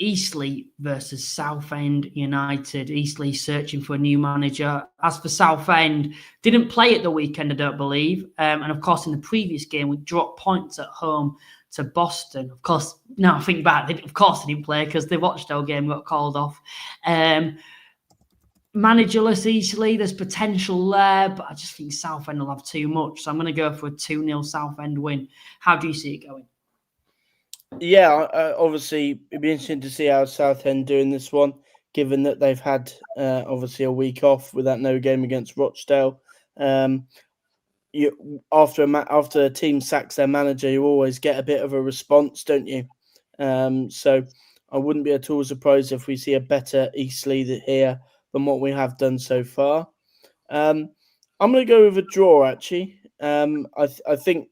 A: Eastleigh versus Southend United. Eastleigh searching for a new manager. As for Southend, didn't play at the weekend, I don't believe. And of course, in the previous game, we dropped points at home to Boston. Of course, now I think back, of course they didn't play because the Rochdale game got called off. Managerless Eastleigh, there's potential there, but I just think Southend will have too much. So I'm going to go for a 2-0 Southend win. How do you see it going?
B: Yeah, obviously, it'd be interesting to see how Southend do in this one, given that they've had obviously a week off with that no game against Rochdale. After a team sacks their manager, you always get a bit of a response, don't you? So I wouldn't be at all surprised if we see a better Eastleigh here than what we have done so far. I'm going to go with a draw, actually. I think,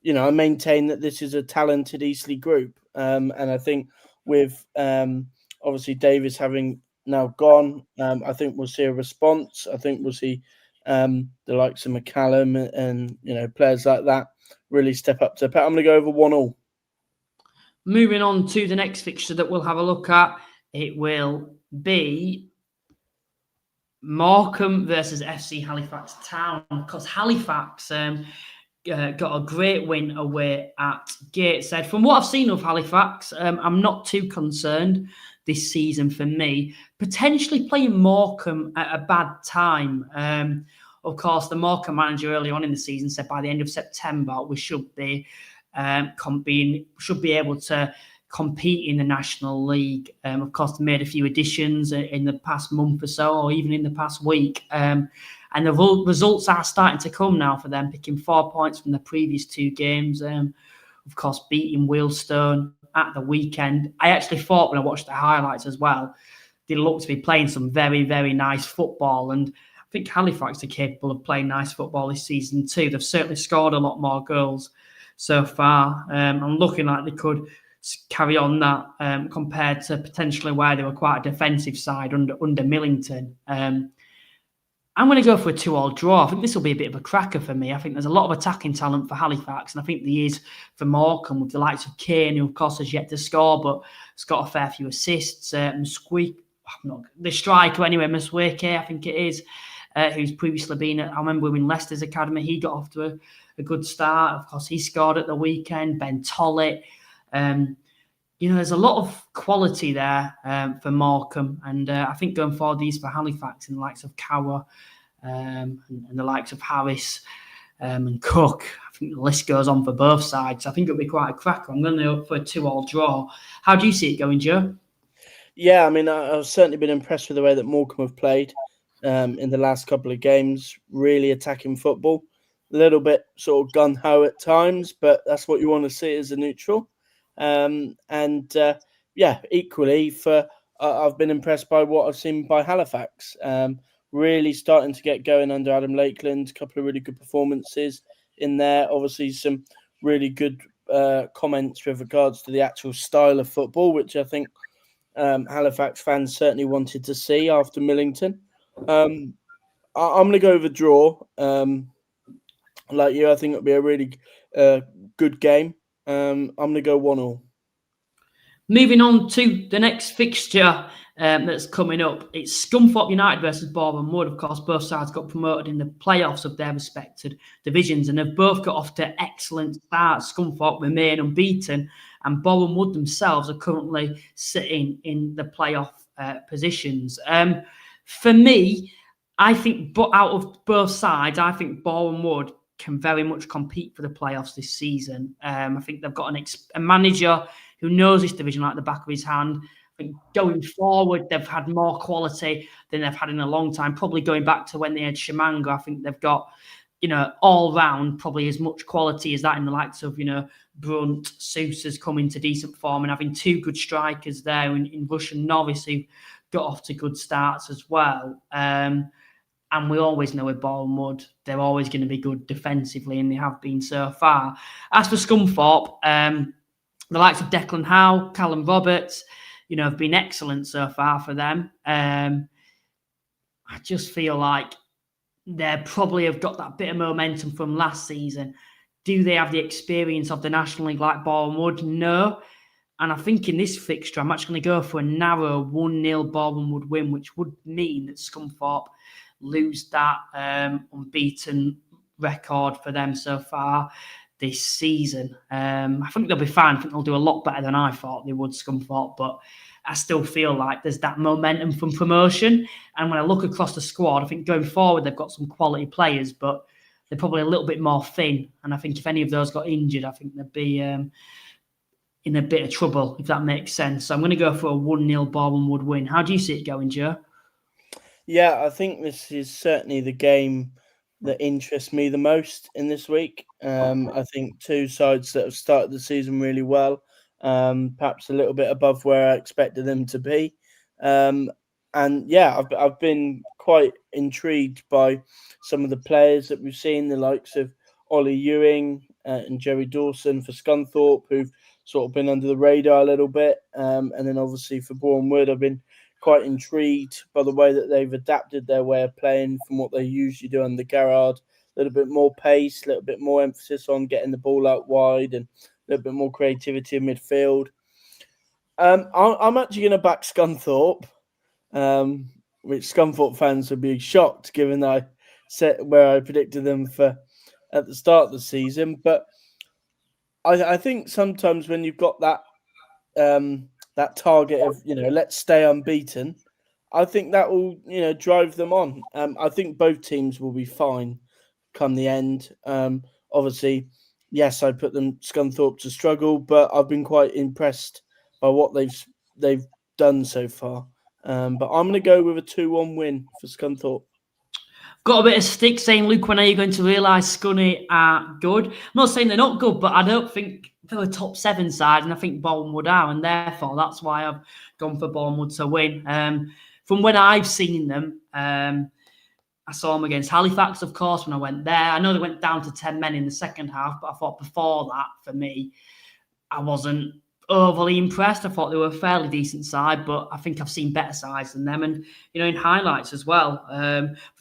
B: I maintain that this is a talented Eastleigh group. And I think with obviously Davis having now gone, I think we'll see a response. I think we'll see the likes of McCallum and players like that really step up to the plate. I'm going to go over 1-1.
A: Moving on to the next fixture that we'll have a look at, it will be Morecambe versus FC Halifax Town, because Halifax got a great win away at Gateshead. From what I've seen of Halifax, I'm not too concerned this season for me. Potentially playing Morecambe at a bad time. Of course, the Morecambe manager early on in the season said by the end of September we should be able to compete in the National League. Of course, they made a few additions in the past month or so, or even in the past week. And the results are starting to come now for them, picking 4 points from the previous 2 games. Of course, beating Wealdstone at the weekend. I actually thought when I watched the highlights as well, they look to be playing some very, very nice football. And I think Halifax are capable of playing nice football this season too. They've certainly scored a lot more goals so far. And looking like they could carry on that compared to potentially where they were quite a defensive side under Millington. I'm going to go for a 2-2 draw. I think this will be a bit of a cracker for me. I think there's a lot of attacking talent for Halifax, and I think there is for Morecambe with the likes of Kane, who of course has yet to score, but has got a fair few assists. The striker anyway, Musweke, I think it is, who's previously been I remember in Leicester's academy, he got off to a good start. Of course, he scored at the weekend. Ben Tollett. There's a lot of quality there for Morecambe, and I think going forward, these for Halifax and the likes of Cower and the likes of Harris and Cook. I think the list goes on for both sides. I think it'll be quite a cracker. I'm going to go for a 2-2 draw. How do you see it going, Joe?
B: Yeah, I mean, I've certainly been impressed with the way that Morecambe have played in the last couple of games, really attacking football. A little bit sort of gun-ho at times, but that's what you want to see as a neutral. Equally, I've been impressed by what I've seen by Halifax. Really starting to get going under Adam Lakeland. A couple of really good performances in there. Obviously, some really good comments with regards to the actual style of football, which I think Halifax fans certainly wanted to see after Millington. I'm going to go with a draw. Like you, I think it'll be a really good game. I'm going to go 1-1.
A: Moving on to the next fixture that's coming up. It's Scunthorpe United versus Boreham Wood. Of course, both sides got promoted in the playoffs of their respected divisions, and they've both got off to excellent starts. Scunthorpe remain unbeaten, and Boreham Wood themselves are currently sitting in the playoff positions. For me, I think out of both sides, I think Boreham Wood can very much compete for the playoffs this season. I think they've got a manager who knows this division like the back of his hand. I think going forward, they've had more quality than they've had in a long time, probably going back to when they had Shamanga. I think they've got, all round probably as much quality as that in the likes of, Brunt, Sousa's coming to decent form, and having 2 good strikers there in Rush and Norris who got off to good starts as well. And we always know with Boreham Wood, they're always going to be good defensively, and they have been so far. As for Scunthorpe, the likes of Declan Howe, Callum Roberts, have been excellent so far for them. I just feel like they probably have got that bit of momentum from last season. Do they have the experience of the National League like Boreham Wood? No. And I think in this fixture, I'm actually going to go for a narrow 1-0 Boreham Wood win, which would mean that Scunthorpe lose that unbeaten record for them so far this season. I think they'll be fine. I think they'll do a lot better than I thought they would, Scunthorpe, but I still feel like there's that momentum from promotion. And when I look across the squad, I think going forward, they've got some quality players, but they're probably a little bit more thin. And I think if any of those got injured, I think they'd be in a bit of trouble, if that makes sense. So I'm going to go for a 1-0 Boreham Wood win. How do you see it going, Joe?
B: Yeah, I think this is certainly the game that interests me the most in this week. I think 2 sides that have started the season really well, perhaps a little bit above where I expected them to be. I've been quite intrigued by some of the players that we've seen, the likes of Ollie Ewing and Jerry Dawson for Scunthorpe, who've sort of been under the radar a little bit. And then obviously for Boreham Wood, I've been quite intrigued by the way that they've adapted their way of playing from what they usually do under Garrard. A little bit more pace, a little bit more emphasis on getting the ball out wide, and a little bit more creativity in midfield. I'm actually going to back Scunthorpe, which Scunthorpe fans would be shocked given that I set where I predicted them for at the start of the season. But I think sometimes when you've got that that target of, let's stay unbeaten, I think that will, drive them on. I think both teams will be fine come the end. Obviously, yes, I put them Scunthorpe to struggle, but I've been quite impressed by what they've done so far. But I'm going to go with a 2-1 win for Scunthorpe.
A: Got a bit of stick saying, Luke, when are you going to realise Scunny are good? I'm not saying they're not good, but I don't think they're a top 7 side, and I think Bournemouth are, and therefore that's why I've gone for Bournemouth to win. From when I've seen them, I saw them against Halifax, of course, when I went there. I know they went down to 10 men in the second half, but I thought before that, for me, I wasn't overly impressed. I thought they were a fairly decent side, but I think I've seen better sides than them. And, in highlights as well,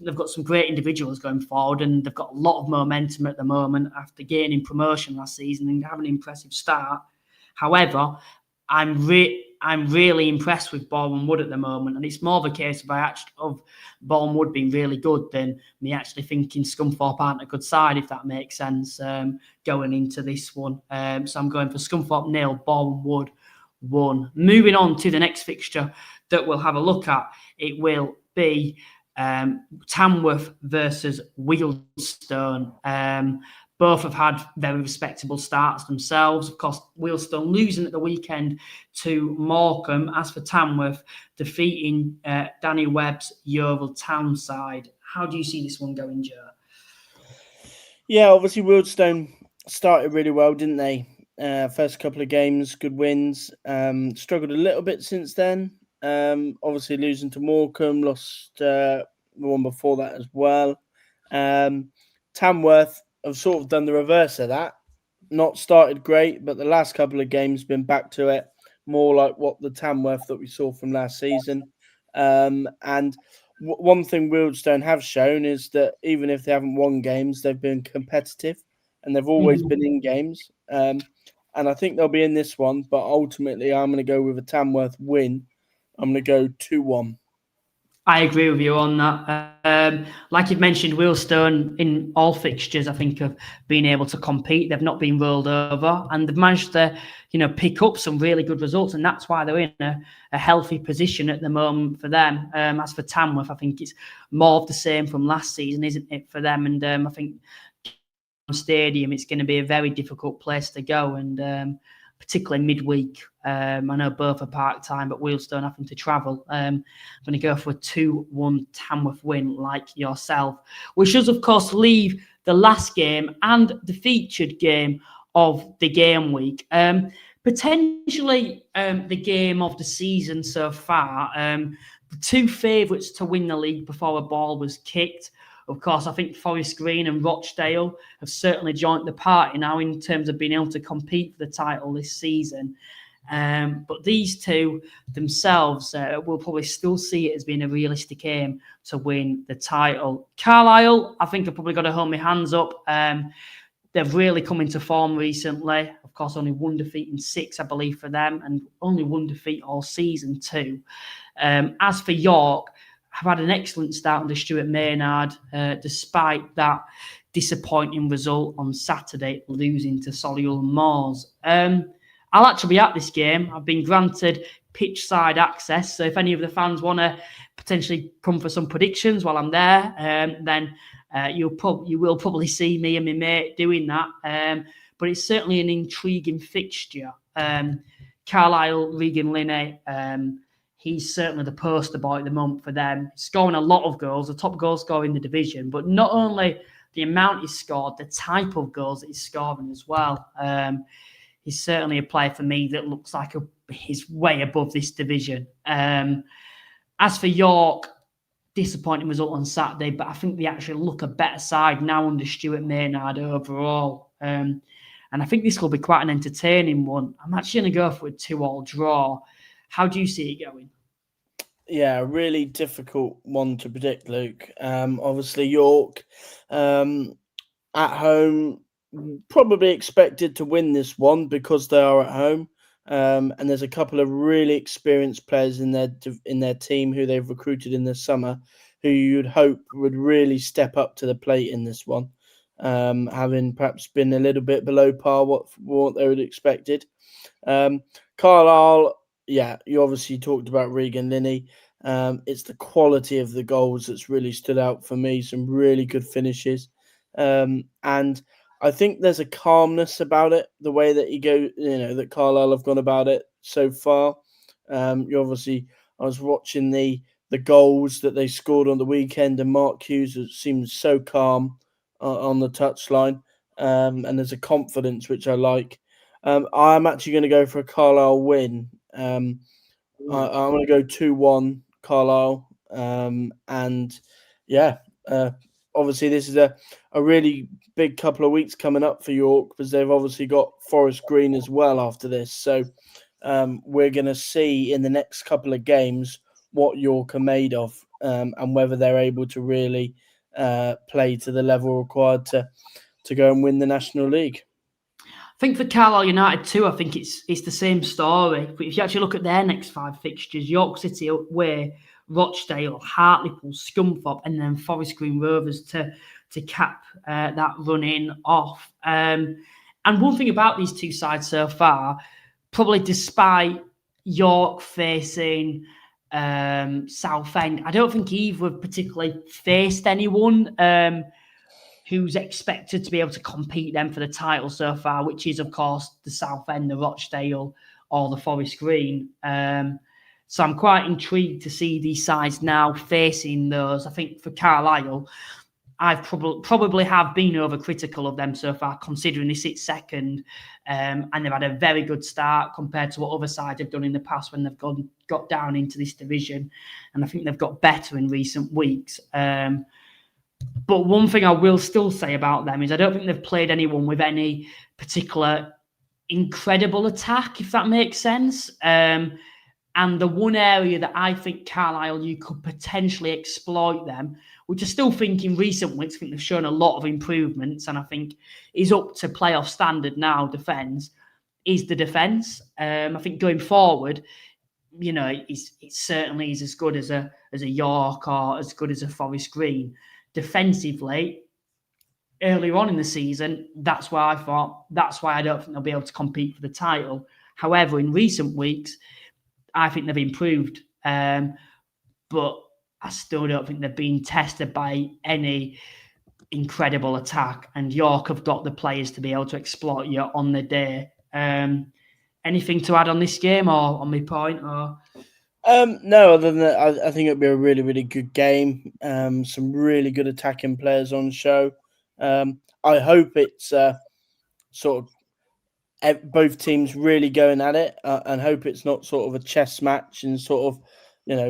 A: they've got some great individuals going forward, and they've got a lot of momentum at the moment after gaining promotion last season and having an impressive start. However, I'm really impressed with Bournemouth at the moment, and it's more of a case of Bournemouth being really good than me actually thinking Scunthorpe aren't a good side, if that makes sense, going into this one. So I'm going for Scunthorpe 0, Bournemouth 1. Moving on to the next fixture that we'll have a look at, it will be Tamworth versus Wealdstone. Both have had very respectable starts themselves. Of course, Wealdstone losing at the weekend to Morecambe. As for Tamworth, defeating Danny Webb's Yeovil Town side. How do you see this one going, Joe?
B: Yeah, obviously Wealdstone started really well, didn't they? First couple of games, good wins. Struggled a little bit since then. Obviously losing to Morecambe, lost the one before that as well. Tamworth have sort of done the reverse of that. Not started great, but the last couple of games been back to it, more like what the Tamworth that we saw from last season. And one thing Wealdstone have shown is that even if they haven't won games, they've been competitive, and they've always been in games. And I think they'll be in this one, but ultimately I'm going to go with a Tamworth win. I'm going to go 2-1.
A: I agree with you on that. Like you've mentioned, Wealdstone in all fixtures, I think, have been able to compete. They've not been rolled over, and they've managed to, pick up some really good results, and that's why they're in a healthy position at the moment for them. As for Tamworth, I think it's more of the same from last season, isn't it, for them? And I think Stadium, it's going to be a very difficult place to go, and particularly midweek. I know both are part-time, but Wealdstone having to travel. I'm going to go for a 2-1 Tamworth win like yourself, which does, of course, leave the last game and the featured game of the game week. Potentially the game of the season so far. The two favourites to win the league before a ball was kicked. Of course, I think Forest Green and Rochdale have certainly joined the party now in terms of being able to compete for the title this season. But these two themselves will probably still see it as being a realistic aim to win the title. Carlisle, I think I've probably got to hold my hands up. They've really come into form recently. Of course, only one defeat in 6, I believe, for them, and only one defeat all season too. As for York, have had an excellent start under Stuart Maynard, despite that disappointing result on Saturday, losing to Solihull Moors. I'll actually be at this game. I've been granted pitch side access, so if any of the fans want to potentially come for some predictions while I'm there, then you will probably see me and my mate doing that. But it's certainly an intriguing fixture. Carlisle, Regan Linney, he's certainly the poster boy at the moment for them. Scoring a lot of goals, the top goal scorer in the division, but not only the amount he's scored, the type of goals that he's scoring as well. He's certainly a player for me that looks like he's way above this division. As for York, disappointing result on Saturday, but I think they actually look a better side now under Stuart Maynard overall. And I think this will be quite an entertaining one. I'm actually going to go for a 2-2 draw. How do you see it going?
B: Yeah, really difficult one to predict, Luke. Obviously, York at home probably expected to win this one because they are at home. And there's a couple of really experienced players in their team who they've recruited in the summer who you'd hope would really step up to the plate in this one, having perhaps been a little bit below par what they would expected. Carlisle, yeah, you obviously talked about Regan Linney. It's the quality of the goals that's really stood out for me. Some really good finishes. And I think there's a calmness about it, the way that that Carlisle have gone about it. so far. You obviously, I was watching the goals that they scored on the weekend, and Mark Hughes seems so calm on the touchline, and there's a confidence which I like. I'm actually going to go for a Carlisle win. I'm going to go 2-1 Carlisle, and yeah, obviously this is a really big couple of weeks coming up for York, because they've obviously got Forest Green as well after this. So we're going to see in the next couple of games what York are made of, and whether they're able to really play to the level required to go and win the National League.
A: I think for Carlisle United too, I think it's the same story. But if you actually look at their next 5 fixtures, York City away, Rochdale, Hartlepool, Scunthorpe, and then Forest Green Rovers to cap that run-in off. And one thing about these two sides so far, probably despite York facing Southend, I don't think either have particularly faced anyone who's expected to be able to compete them for the title so far, which is, of course, the Southend, the Rochdale, or the Forest Green. So I'm quite intrigued to see these sides now facing those. I think for Carlisle, I've probably have been overcritical of them so far, considering they sit second, and they've had a very good start compared to what other sides have done in the past when they've got down into this division. And I think they've got better in recent weeks. But one thing I will still say about them is I don't think they've played anyone with any particular incredible attack, if that makes sense. And the one area that I think Carlisle, you could potentially exploit them, which I still think in recent weeks, I think they've shown a lot of improvements, and I think is up to playoff standard now, defence, is the defence. I think going forward, it certainly is as good as a York or as good as a Forest Green. Defensively, earlier on in the season, that's why I don't think they'll be able to compete for the title. However, in recent weeks, I think they've improved, but I still don't think they've been tested by any incredible attack. And York have got the players to be able to exploit you on the day. Anything to add on this game or on my point? Or
B: no, other than that, I think it'll be a really, really good game. Some really good attacking players on show. I hope it's sort of both teams really going at it, and hope it's not sort of a chess match and sort of,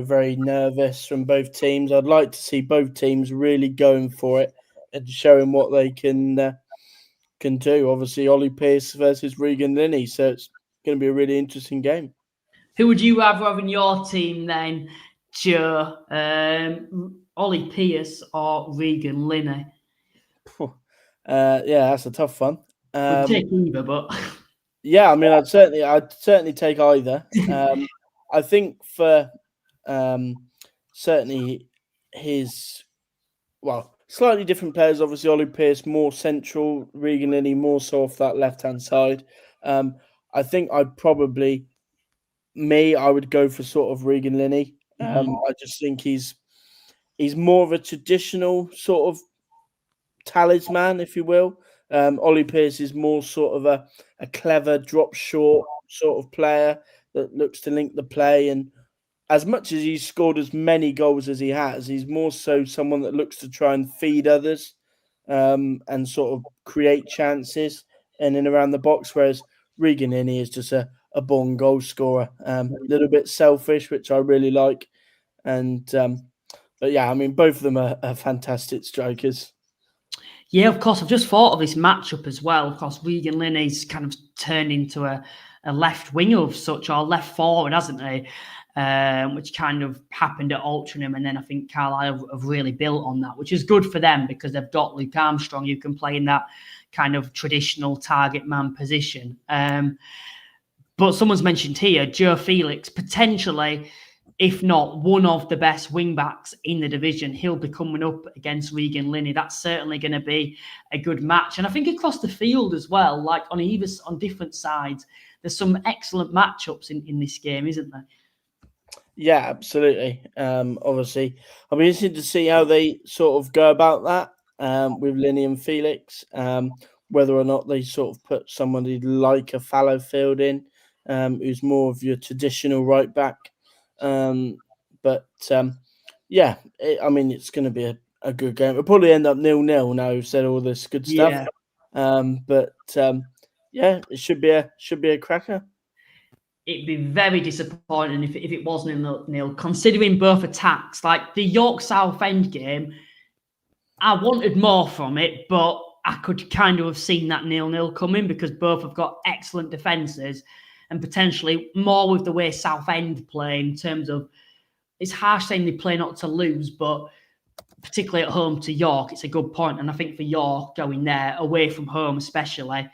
B: very nervous from both teams. I'd like to see both teams really going for it and showing what they can do. Obviously, Ollie Pearce versus Regan Linney, so it's going to be a really interesting game.
A: Who would you rather have in your team then, Joe? Ollie Pearce or Regan Linney?
B: Yeah, that's a tough one.
A: We'd take either, but
B: yeah, I mean, I'd certainly take either. I think for certainly his slightly different players. Obviously, Ollie Pearce more central, Regan Linney more so off that left hand side. I think I would go for sort of Regan Linney. I just think he's more of a traditional sort of talisman, if you will. Ollie Pearce is more sort of a clever drop short sort of player that looks to link the play. And as much as he's scored as many goals as he has, he's more so someone that looks to try and feed others, and sort of create chances in and around the box. Whereas Regan Linney is just a born goal scorer, a little bit selfish, which I really like. And but yeah, I mean, both of them are fantastic strikers.
A: Yeah, of course. I've just thought of this matchup as well. Of course, Regan Linney's kind of turned into a left winger of such, or left forward, hasn't he? Which kind of happened at Altrincham, and then I think Carlisle have really built on that, which is good for them because they've got Luke Armstrong who can play in that kind of traditional target man position. But someone's mentioned here, Joe Felix, potentially, if not one of the best wing-backs in the division. He'll be coming up against Regan Linney. That's certainly going to be a good match. And I think across the field as well, like on different sides, there's some excellent matchups in this game, isn't there?
B: Yeah, absolutely. Obviously, I'll be interested to see how they sort of go about that with Linney and Felix, whether or not they sort of put somebody like a Fallowfield in. who's more of your traditional right back. Yeah, it's going to be a good game. It'll probably end up 0-0 now we've said all this good stuff. Yeah, it should be a cracker.
A: It'd be very disappointing if it wasn't 0-0, considering both attacks. Like the York Southend game, I wanted more from it, but I could kind of have seen that 0-0 coming because both have got excellent defences and potentially more with the way Southend play in terms of, it's harsh saying they play not to lose, but particularly at home to York, it's a good point. And I think for York going there, away from home especially,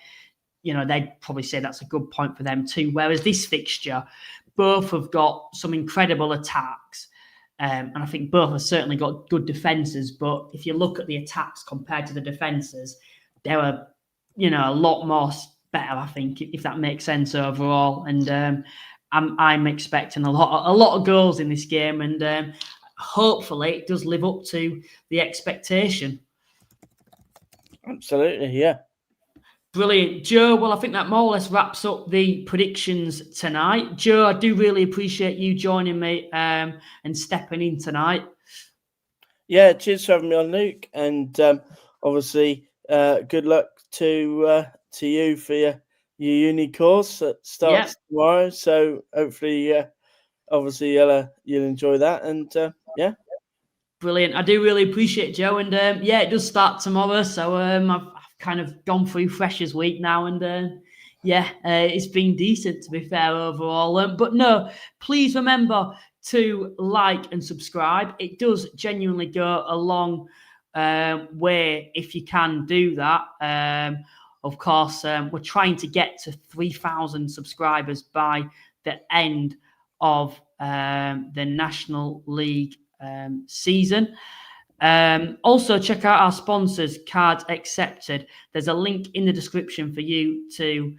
A: they'd probably say that's a good point for them too. Whereas this fixture, both have got some incredible attacks. And I think both have certainly got good defences. But if you look at the attacks compared to the defences, they were, a lot more better, I think, if that makes sense overall. And I'm expecting a lot of goals in this game. And hopefully it does live up to the expectation.
B: Absolutely, yeah.
A: Brilliant. Joe, well, I think that more or less wraps up the predictions tonight. Joe, I do really appreciate you joining me and stepping in tonight.
B: Yeah, cheers for having me on, Luke. And obviously, good luck to you for your uni course that starts tomorrow. So hopefully, obviously, you'll enjoy that. And yeah.
A: Brilliant. I do really appreciate it, Joe. And it does start tomorrow. So I've kind of gone through Freshers Week now. And it's been decent, to be fair, overall. But no, please remember to like and subscribe. It does genuinely go a long way if you can do that. Of course, we're trying to get to 3,000 subscribers by the end of the National League season. Also, check out our sponsors, Cards Accepted. There's a link in the description for you to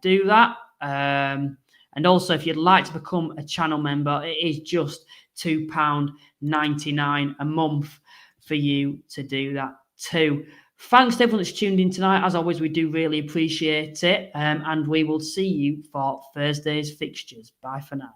A: do that. And also, if you'd like to become a channel member, it is just £2.99 a month for you to do that too. Thanks to everyone that's tuned in tonight. As always, we do really appreciate it. And we will see you for Thursday's fixtures. Bye for now.